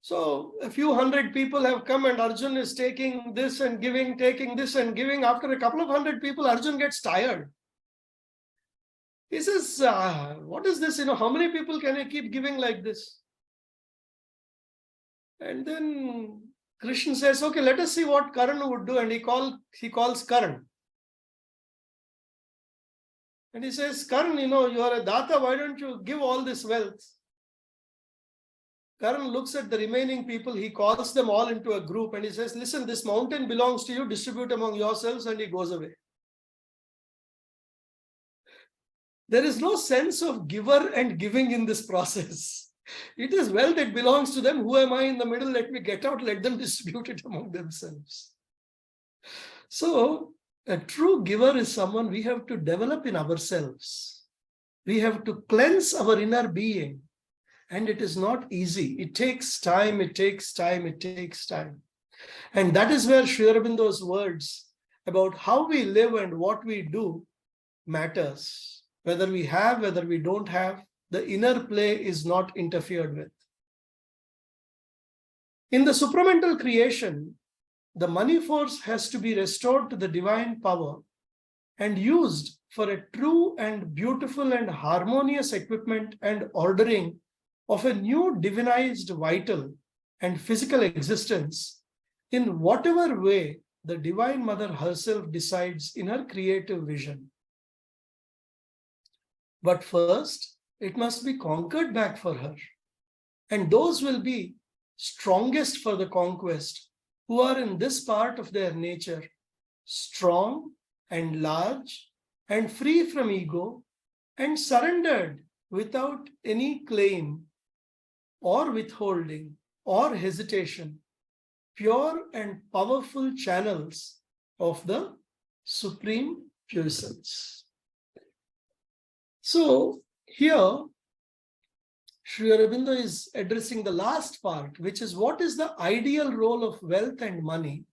So a few hundred people have come and Arjun is taking this and giving, taking this and giving. After a couple of hundred people, Arjun gets tired. He says, what is this? How many people can I keep giving like this? And then Krishna says, okay, let us see what Karan would do. And he calls Karan. And he says, Karan, you are a data. Why don't you give all this wealth? Karan looks at the remaining people. He calls them all into a group and he says, listen, this mountain belongs to you. Distribute among yourselves. And he goes away. There is no sense of giver and giving in this process. It is wealth that belongs to them. Who am I in the middle? Let me get out. Let them distribute it among themselves. So a true giver is someone we have to develop in ourselves. We have to cleanse our inner being. And it is not easy. It takes time, it takes time, it takes time. And that is where Sri Aurobindo's words about how we live and what we do matters. Whether we have, whether we don't have, the inner play is not interfered with. In the supramental creation, the money force has to be restored to the divine power and used for a true and beautiful and harmonious equipment and ordering of a new divinized vital and physical existence in whatever way the Divine Mother herself decides in her creative vision. But first, it must be conquered back for her. And those will be strongest for the conquest, who are in this part of their nature, strong and large and free from ego and surrendered without any claim or withholding or hesitation, pure and powerful channels of the Supreme Puissance. So here, Sri Aurobindo is addressing the last part, which is what is the ideal role of wealth and money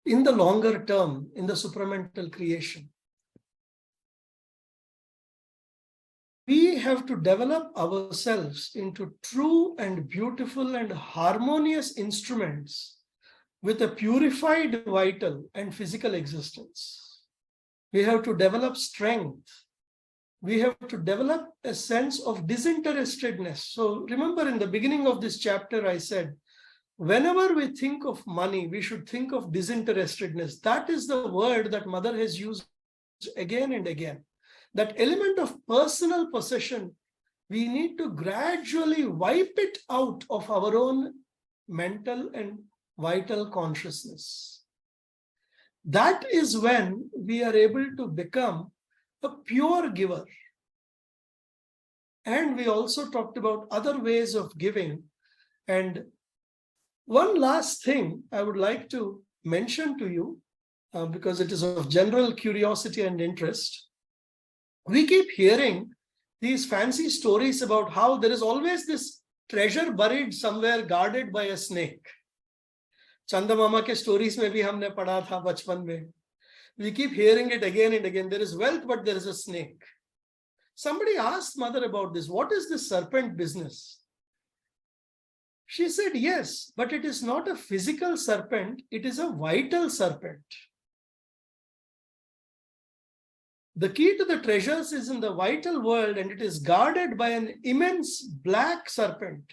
in the longer term, in the supramental creation. We have to develop ourselves into true and beautiful and harmonious instruments with a purified vital and physical existence. We have to develop strength. We have to develop a sense of disinterestedness. So remember, in the beginning of this chapter, I said, whenever we think of money, we should think of disinterestedness. That is the word that Mother has used again and again. That element of personal possession, we need to gradually wipe it out of our own mental and vital consciousness. That is when we are able to become a pure giver. And we also talked about other ways of giving. And one last thing I would like to mention to you, because it is of general curiosity and interest. We keep hearing these fancy stories about how there is always this treasure buried somewhere guarded by a snake. Chanda Mama ke stories mein bhi humne padha tha bachpan mein. We keep hearing it again and again. There is wealth, but there is a snake. Somebody asked Mother about this. What is this serpent business? She said, yes, but it is not a physical serpent. It is a vital serpent. The key to the treasures is in the vital world, and it is guarded by an immense black serpent.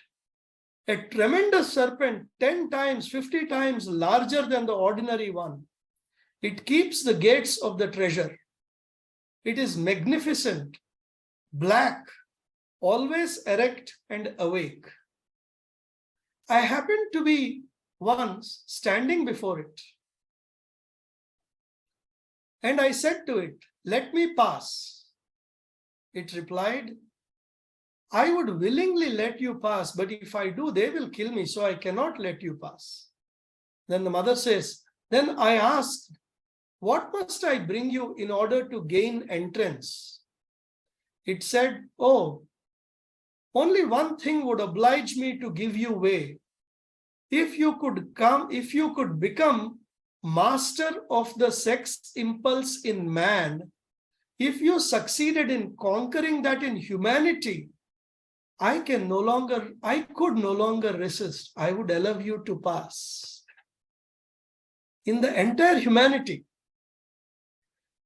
A tremendous serpent, 10 times, 50 times larger than the ordinary one. It keeps the gates of the treasure. It is magnificent, black, always erect and awake. I happened to be once standing before it. And I said to it, let me pass. It replied, I would willingly let you pass, but if I do, they will kill me, so I cannot let you pass. Then the Mother says, then I asked, what must I bring you in order to gain entrance? It said, oh, only one thing would oblige me to give you way. If you could become master of the sex impulse in man, if you succeeded in conquering that in humanity, I could no longer resist. I would allow you to pass. In the entire humanity.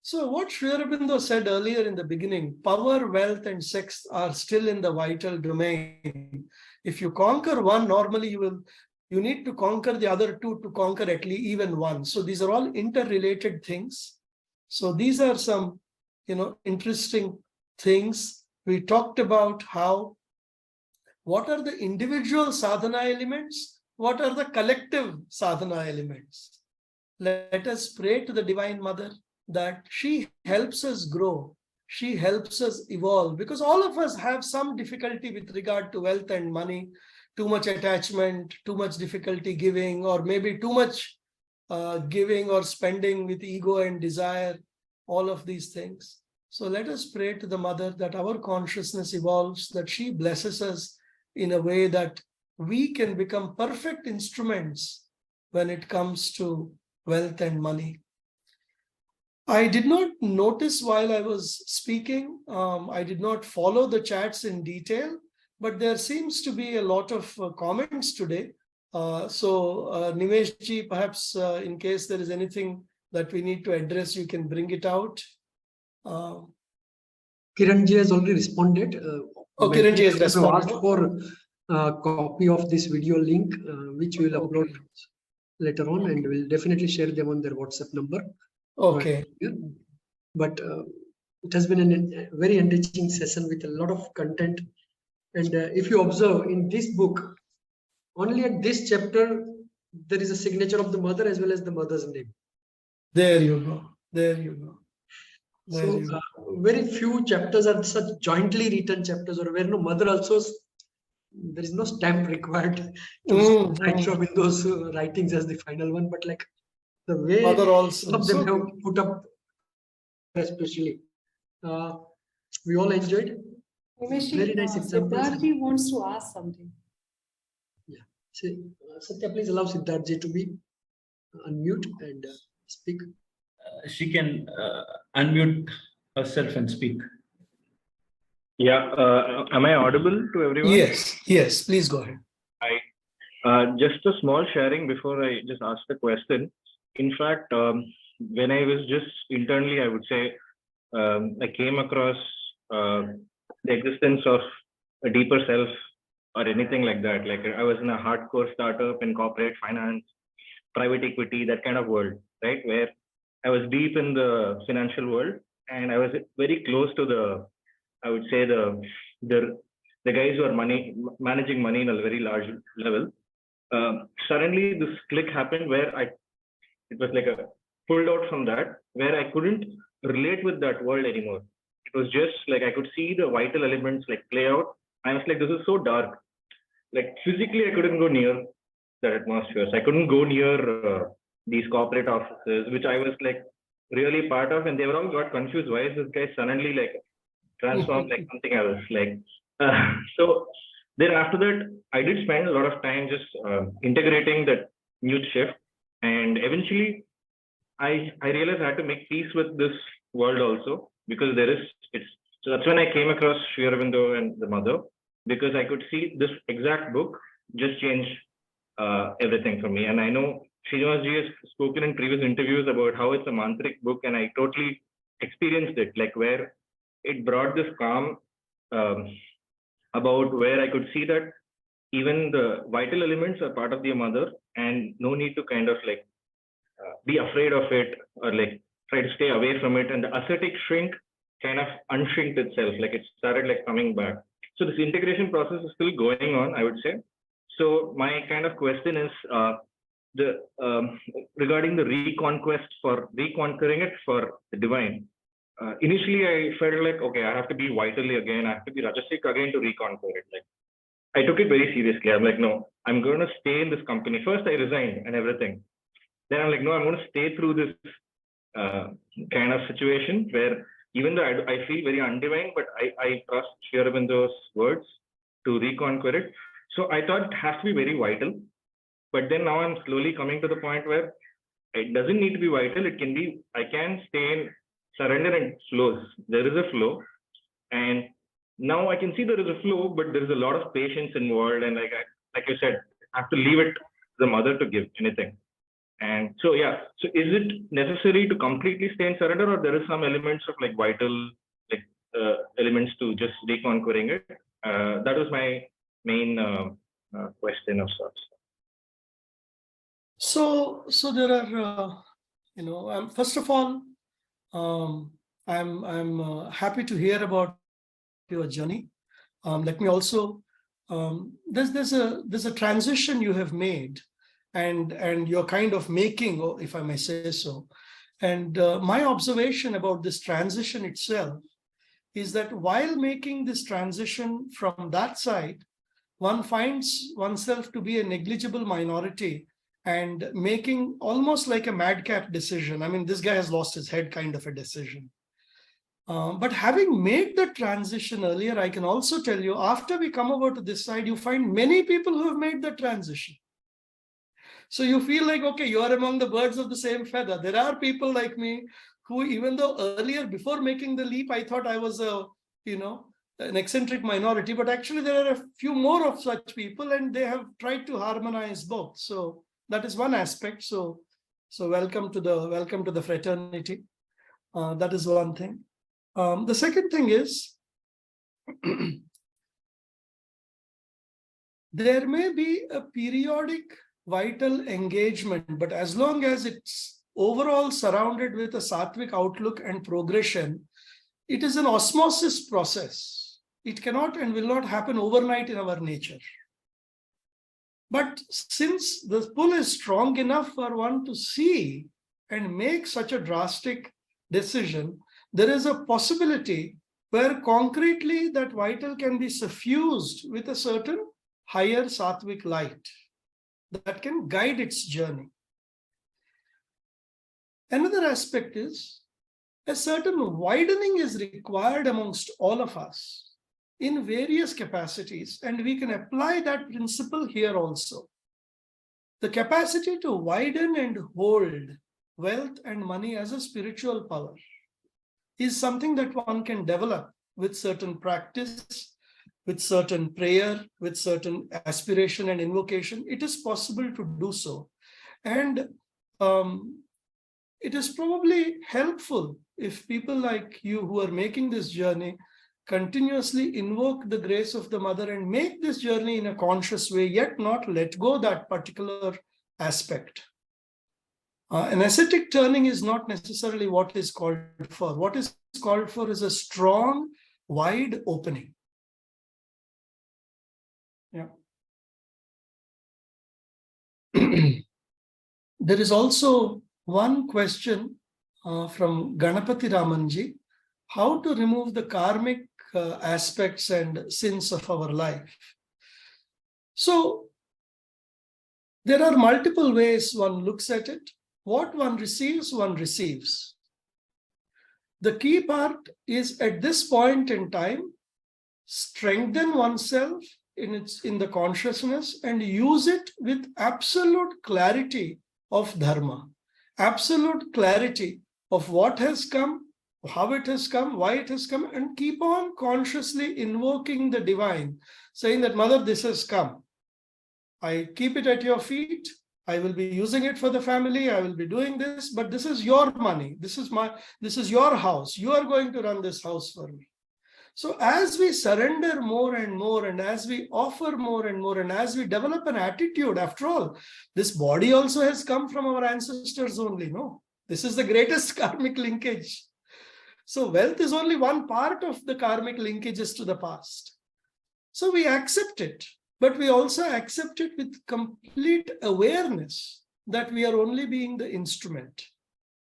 So what Sri Aurobindo said earlier in the beginning, power, wealth, and sex are still in the vital domain. If you conquer one, normally you need to conquer the other two to conquer at least even one. So these are all interrelated things. So these are some, interesting things. We talked about what are the individual sadhana elements? What are the collective sadhana elements? Let us pray to the Divine Mother that she helps us grow. She helps us evolve, because all of us have some difficulty with regard to wealth and money, too much attachment, too much difficulty giving, or maybe too much giving or spending with ego and desire, all of these things. So let us pray to the mother that our consciousness evolves, that she blesses us in a way that we can become perfect instruments when it comes to wealth and money. I did not notice while I was speaking, I did not follow the chats in detail, but there seems to be a lot of comments today. Nimesh ji, perhaps in case there is anything that we need to address, you can bring it out. Kiran ji has already responded. Kiran ji has responded. Asked for a copy of this video link, which we will upload later on, and we'll definitely share them on their WhatsApp number. Okay. But it has been a very enriching session with a lot of content. And if you observe in this book, only at this chapter, there is a signature of the mother as well as the mother's name. There you go. There you go. So very few chapters are such jointly written chapters, or where no mother also, there is no stamp required to write Aurobindo's writings as the final one, but like the way mother also, some of them have put up, especially. We all enjoyed. Very nice examples. Siddharthi wants to ask something. Yeah. Satya, please allow Siddharthi to be unmute and speak. She can unmute herself and speak. Yeah, am I audible to everyone? Yes, please go ahead. Just a small sharing before I just ask the question. In fact, when I was just internally, I would say, I came across the existence of a deeper self or anything like that. Like I was in a hardcore startup in corporate finance, private equity, that kind of world, right? Where I was deep in the financial world, and I was very close to the, I would say the guys who are managing money in a very large level. Suddenly this click happened where it was like a pulled out from that, where I couldn't relate with that world anymore. It was just like I could see the vital elements like play out. I was like, this is so dark. Like physically, I couldn't go near that atmosphere. So I couldn't go near these corporate offices, which I was like really part of, and they were all got confused. Why is this guy suddenly like transformed like something else? Like so. Then after that, I did spend a lot of time just integrating that new shift, and eventually, I realized I had to make peace with this world also, because so that's when I came across Sri Aurobindo and the mother, because I could see this exact book just change everything for me. And I know Srinivas ji has spoken in previous interviews about how it's a mantric book, and I totally experienced it, like where it brought this calm about where I could see that even the vital elements are part of the mother, and no need to kind of like be afraid of it or like try to stay away from it. And the ascetic shrink kind of unshrinked itself, like it started like coming back. So this integration process is still going on, I would say. So my kind of question is regarding the reconquering it for the divine. Initially, I felt like, okay, I have to be vitally again, I have to be Rajasic again to reconquer it. Like I took it very seriously. I'm like, no, I'm going to stay in this company. First, I resigned and everything. Then I'm like, no, I'm going to stay through this kind of situation where even though I feel very undivine, but I trust Sri Aurobindo's words to reconquer it. So I thought it has to be very vital. But then now I'm slowly coming to the point where it doesn't need to be vital. It can be, I can stay in surrender and flows. There is a flow. And now I can see there is a flow, but there is a lot of patience involved. And like you said, I have to leave it to the mother to give anything. And so, yeah. So is it necessary to completely stay in surrender, or there is some elements of like vital, like elements to just reconquering it? That was my main question of sorts. So there are, first of all, I'm happy to hear about your journey. Let me also, there's a transition you have made, and you're kind of making, or if I may say so. And my observation about this transition itself is that while making this transition from that side, one finds oneself to be a negligible minority and making almost like a madcap decision. I mean, this guy has lost his head kind of a decision. But having made the transition earlier, I can also tell you, after we come over to this side, you find many people who have made the transition. So you feel like, okay, you are among the birds of the same feather. There are people like me who, even though earlier, before making the leap, I thought I was an eccentric minority, but actually there are a few more of such people, and they have tried to harmonize both. So that is one aspect. So welcome to the fraternity. That is one thing. The second thing is, there may be a periodic vital engagement, but as long as it's overall surrounded with a sattvic outlook and progression, it is an osmosis process. It cannot and will not happen overnight in our nature. But since the pull is strong enough for one to see and make such a drastic decision, there is a possibility where concretely that vital can be suffused with a certain higher sattvic light that can guide its journey. Another aspect is a certain widening is required amongst all of us in various capacities, and we can apply that principle here also. The capacity to widen and hold wealth and money as a spiritual power is something that one can develop with certain practice, with certain prayer, with certain aspiration and invocation. It is possible to do so. And it is probably helpful if people like you who are making this journey continuously invoke the grace of the mother and make this journey in a conscious way, yet not let go that particular aspect. An ascetic turning is not necessarily what is called for. What is called for is a strong, wide opening. Yeah. There is also one question from Ganapati Ramanji: how to remove the karmic aspects and sins of our life? So there are multiple ways one looks at it. What one receives, one receives. The key part is, at this point in time, strengthen oneself in the consciousness and use it with absolute clarity of dharma, absolute clarity of what has come, how it has come, why it has come, and keep on consciously invoking the divine, saying that, Mother, this has come. I keep it at your feet. I will be using it for the family. I will be doing this, but this is your money. This is your house. You are going to run this house for me. So as we surrender more and more, and as we offer more and more, and as we develop an attitude, after all, this body also has come from our ancestors only, no? This is the greatest karmic linkage. So wealth is only one part of the karmic linkages to the past. So we accept it, but we also accept it with complete awareness that we are only being the instrument.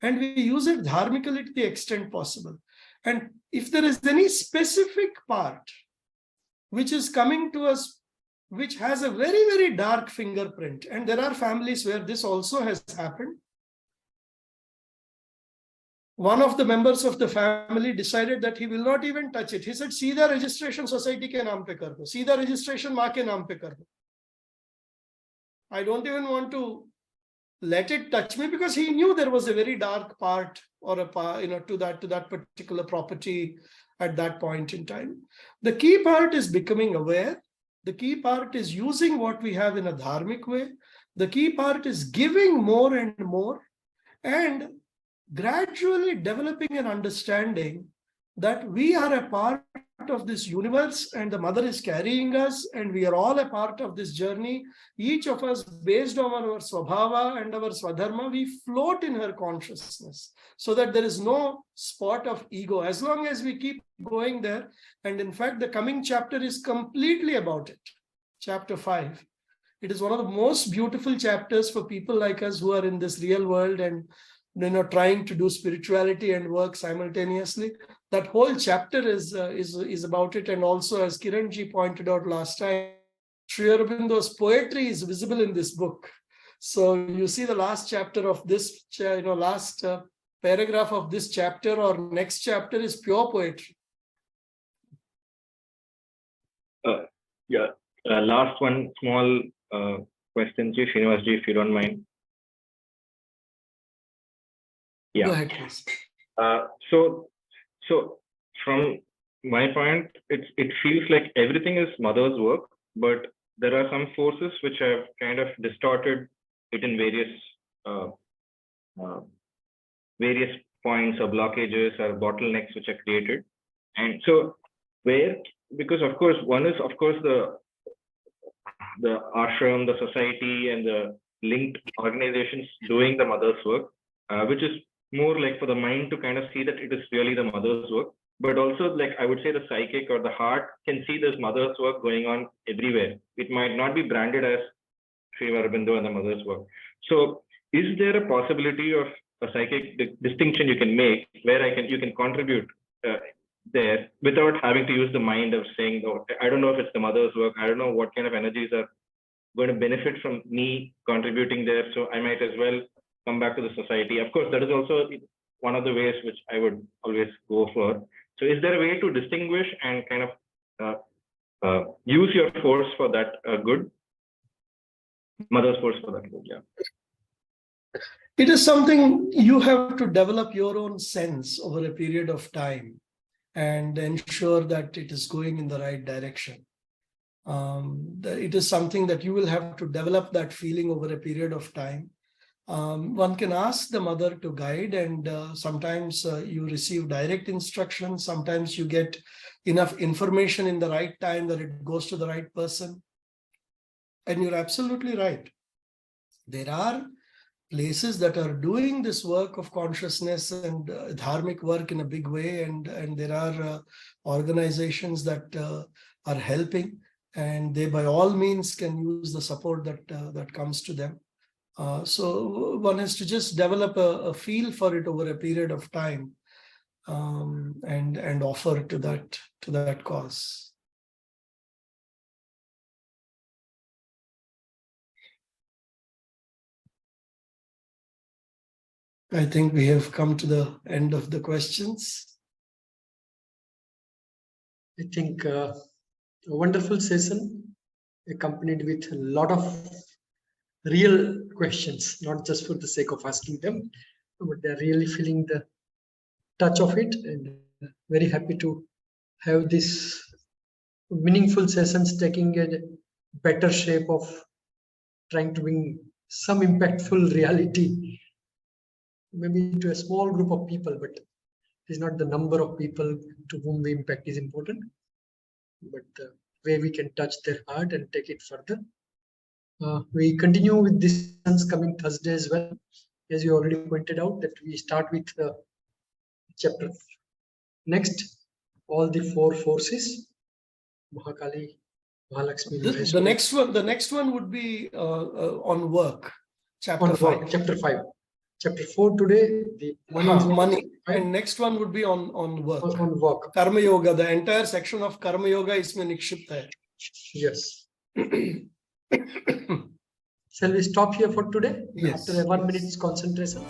And we use it dharmically to the extent possible. And if there is any specific part which is coming to us, which has a very, very dark fingerprint, and there are families where this also has happened. One of the members of the family decided that he will not even touch it. He said, "Seedha registration society ke naam pe kar do. Seedha registration maa ke naam pe kar do. I don't even want to let it touch me," because he knew there was a very dark part or to that particular property at that point in time. The key part is becoming aware. The key part is using what we have in a dharmic way. The key part is giving more and more, and gradually developing an understanding that we are a part of this universe and the mother is carrying us, and we are all a part of this journey. Each of us, based on our swabhava and our swadharma, we float in her consciousness so that there is no spot of ego, as long as we keep going there. And in fact, the coming chapter is completely about it. Chapter 5. It is one of the most beautiful chapters for people like us who are in this real world and trying to do spirituality and work simultaneously. That whole chapter is about it. And also, as Kiranji pointed out last time, Sri Aurobindo's poetry is visible in this book. So you see the last chapter of this, last paragraph of this chapter or next chapter is pure poetry. Last one small question, Srinivas ji, if you don't mind. Go Yeah. ahead, please. So from my point, it feels like everything is mother's work, but there are some forces which have kind of distorted it in various points or blockages or bottlenecks which are created. And so because of course, one is of course the ashram, the society, and the linked organizations doing the mother's work, which is more like for the mind to kind of see that it is really the mother's work. But also, like I would say, the psychic or the heart can see this mother's work going on everywhere. It might not be branded as Sri Aurobindo and the mother's work. So, is there a possibility of a psychic distinction you can make where you can contribute there without having to use the mind of saying, oh, I don't know if it's the mother's work. I don't know what kind of energies are going to benefit from me contributing there. So I might as well come back to the society. Of course, that is also one of the ways which I would always go for. So is there a way to distinguish and kind of use your force for that good? Mother's force for that good, yeah. It is something you have to develop your own sense over a period of time and ensure that it is going in the right direction. It is something that you will have to develop that feeling over a period of time. One can ask the mother to guide, and sometimes you receive direct instructions. Sometimes you get enough information in the right time that it goes to the right person. And you're absolutely right. There are places that are doing this work of consciousness and dharmic work in a big way, and there are organizations that are helping, and they by all means can use the support that comes to them. So one has to just develop a feel for it over a period of time, and offer to that cause. I think we have come to the end of the questions. I think a wonderful session accompanied with a lot of real questions, not just for the sake of asking them, but they're really feeling the touch of it, and very happy to have this meaningful sessions taking a better shape of trying to bring some impactful reality, maybe to a small group of people, but it is not the number of people to whom the impact is important, but the way we can touch their heart and take it further. We continue with this coming Thursday as well, as you already pointed out, that we start with chapter next, all the four forces, Mahakali, Mahalakshmi. The next one would be on work, chapter 5. Chapter 5. Chapter 4 today, the money, and next one would be on work. On work. Karma Yoga, the entire section of Karma Yoga is nikshipta hai. Yes. Shall we stop here for today? Yes. After a 1 minute's concentration.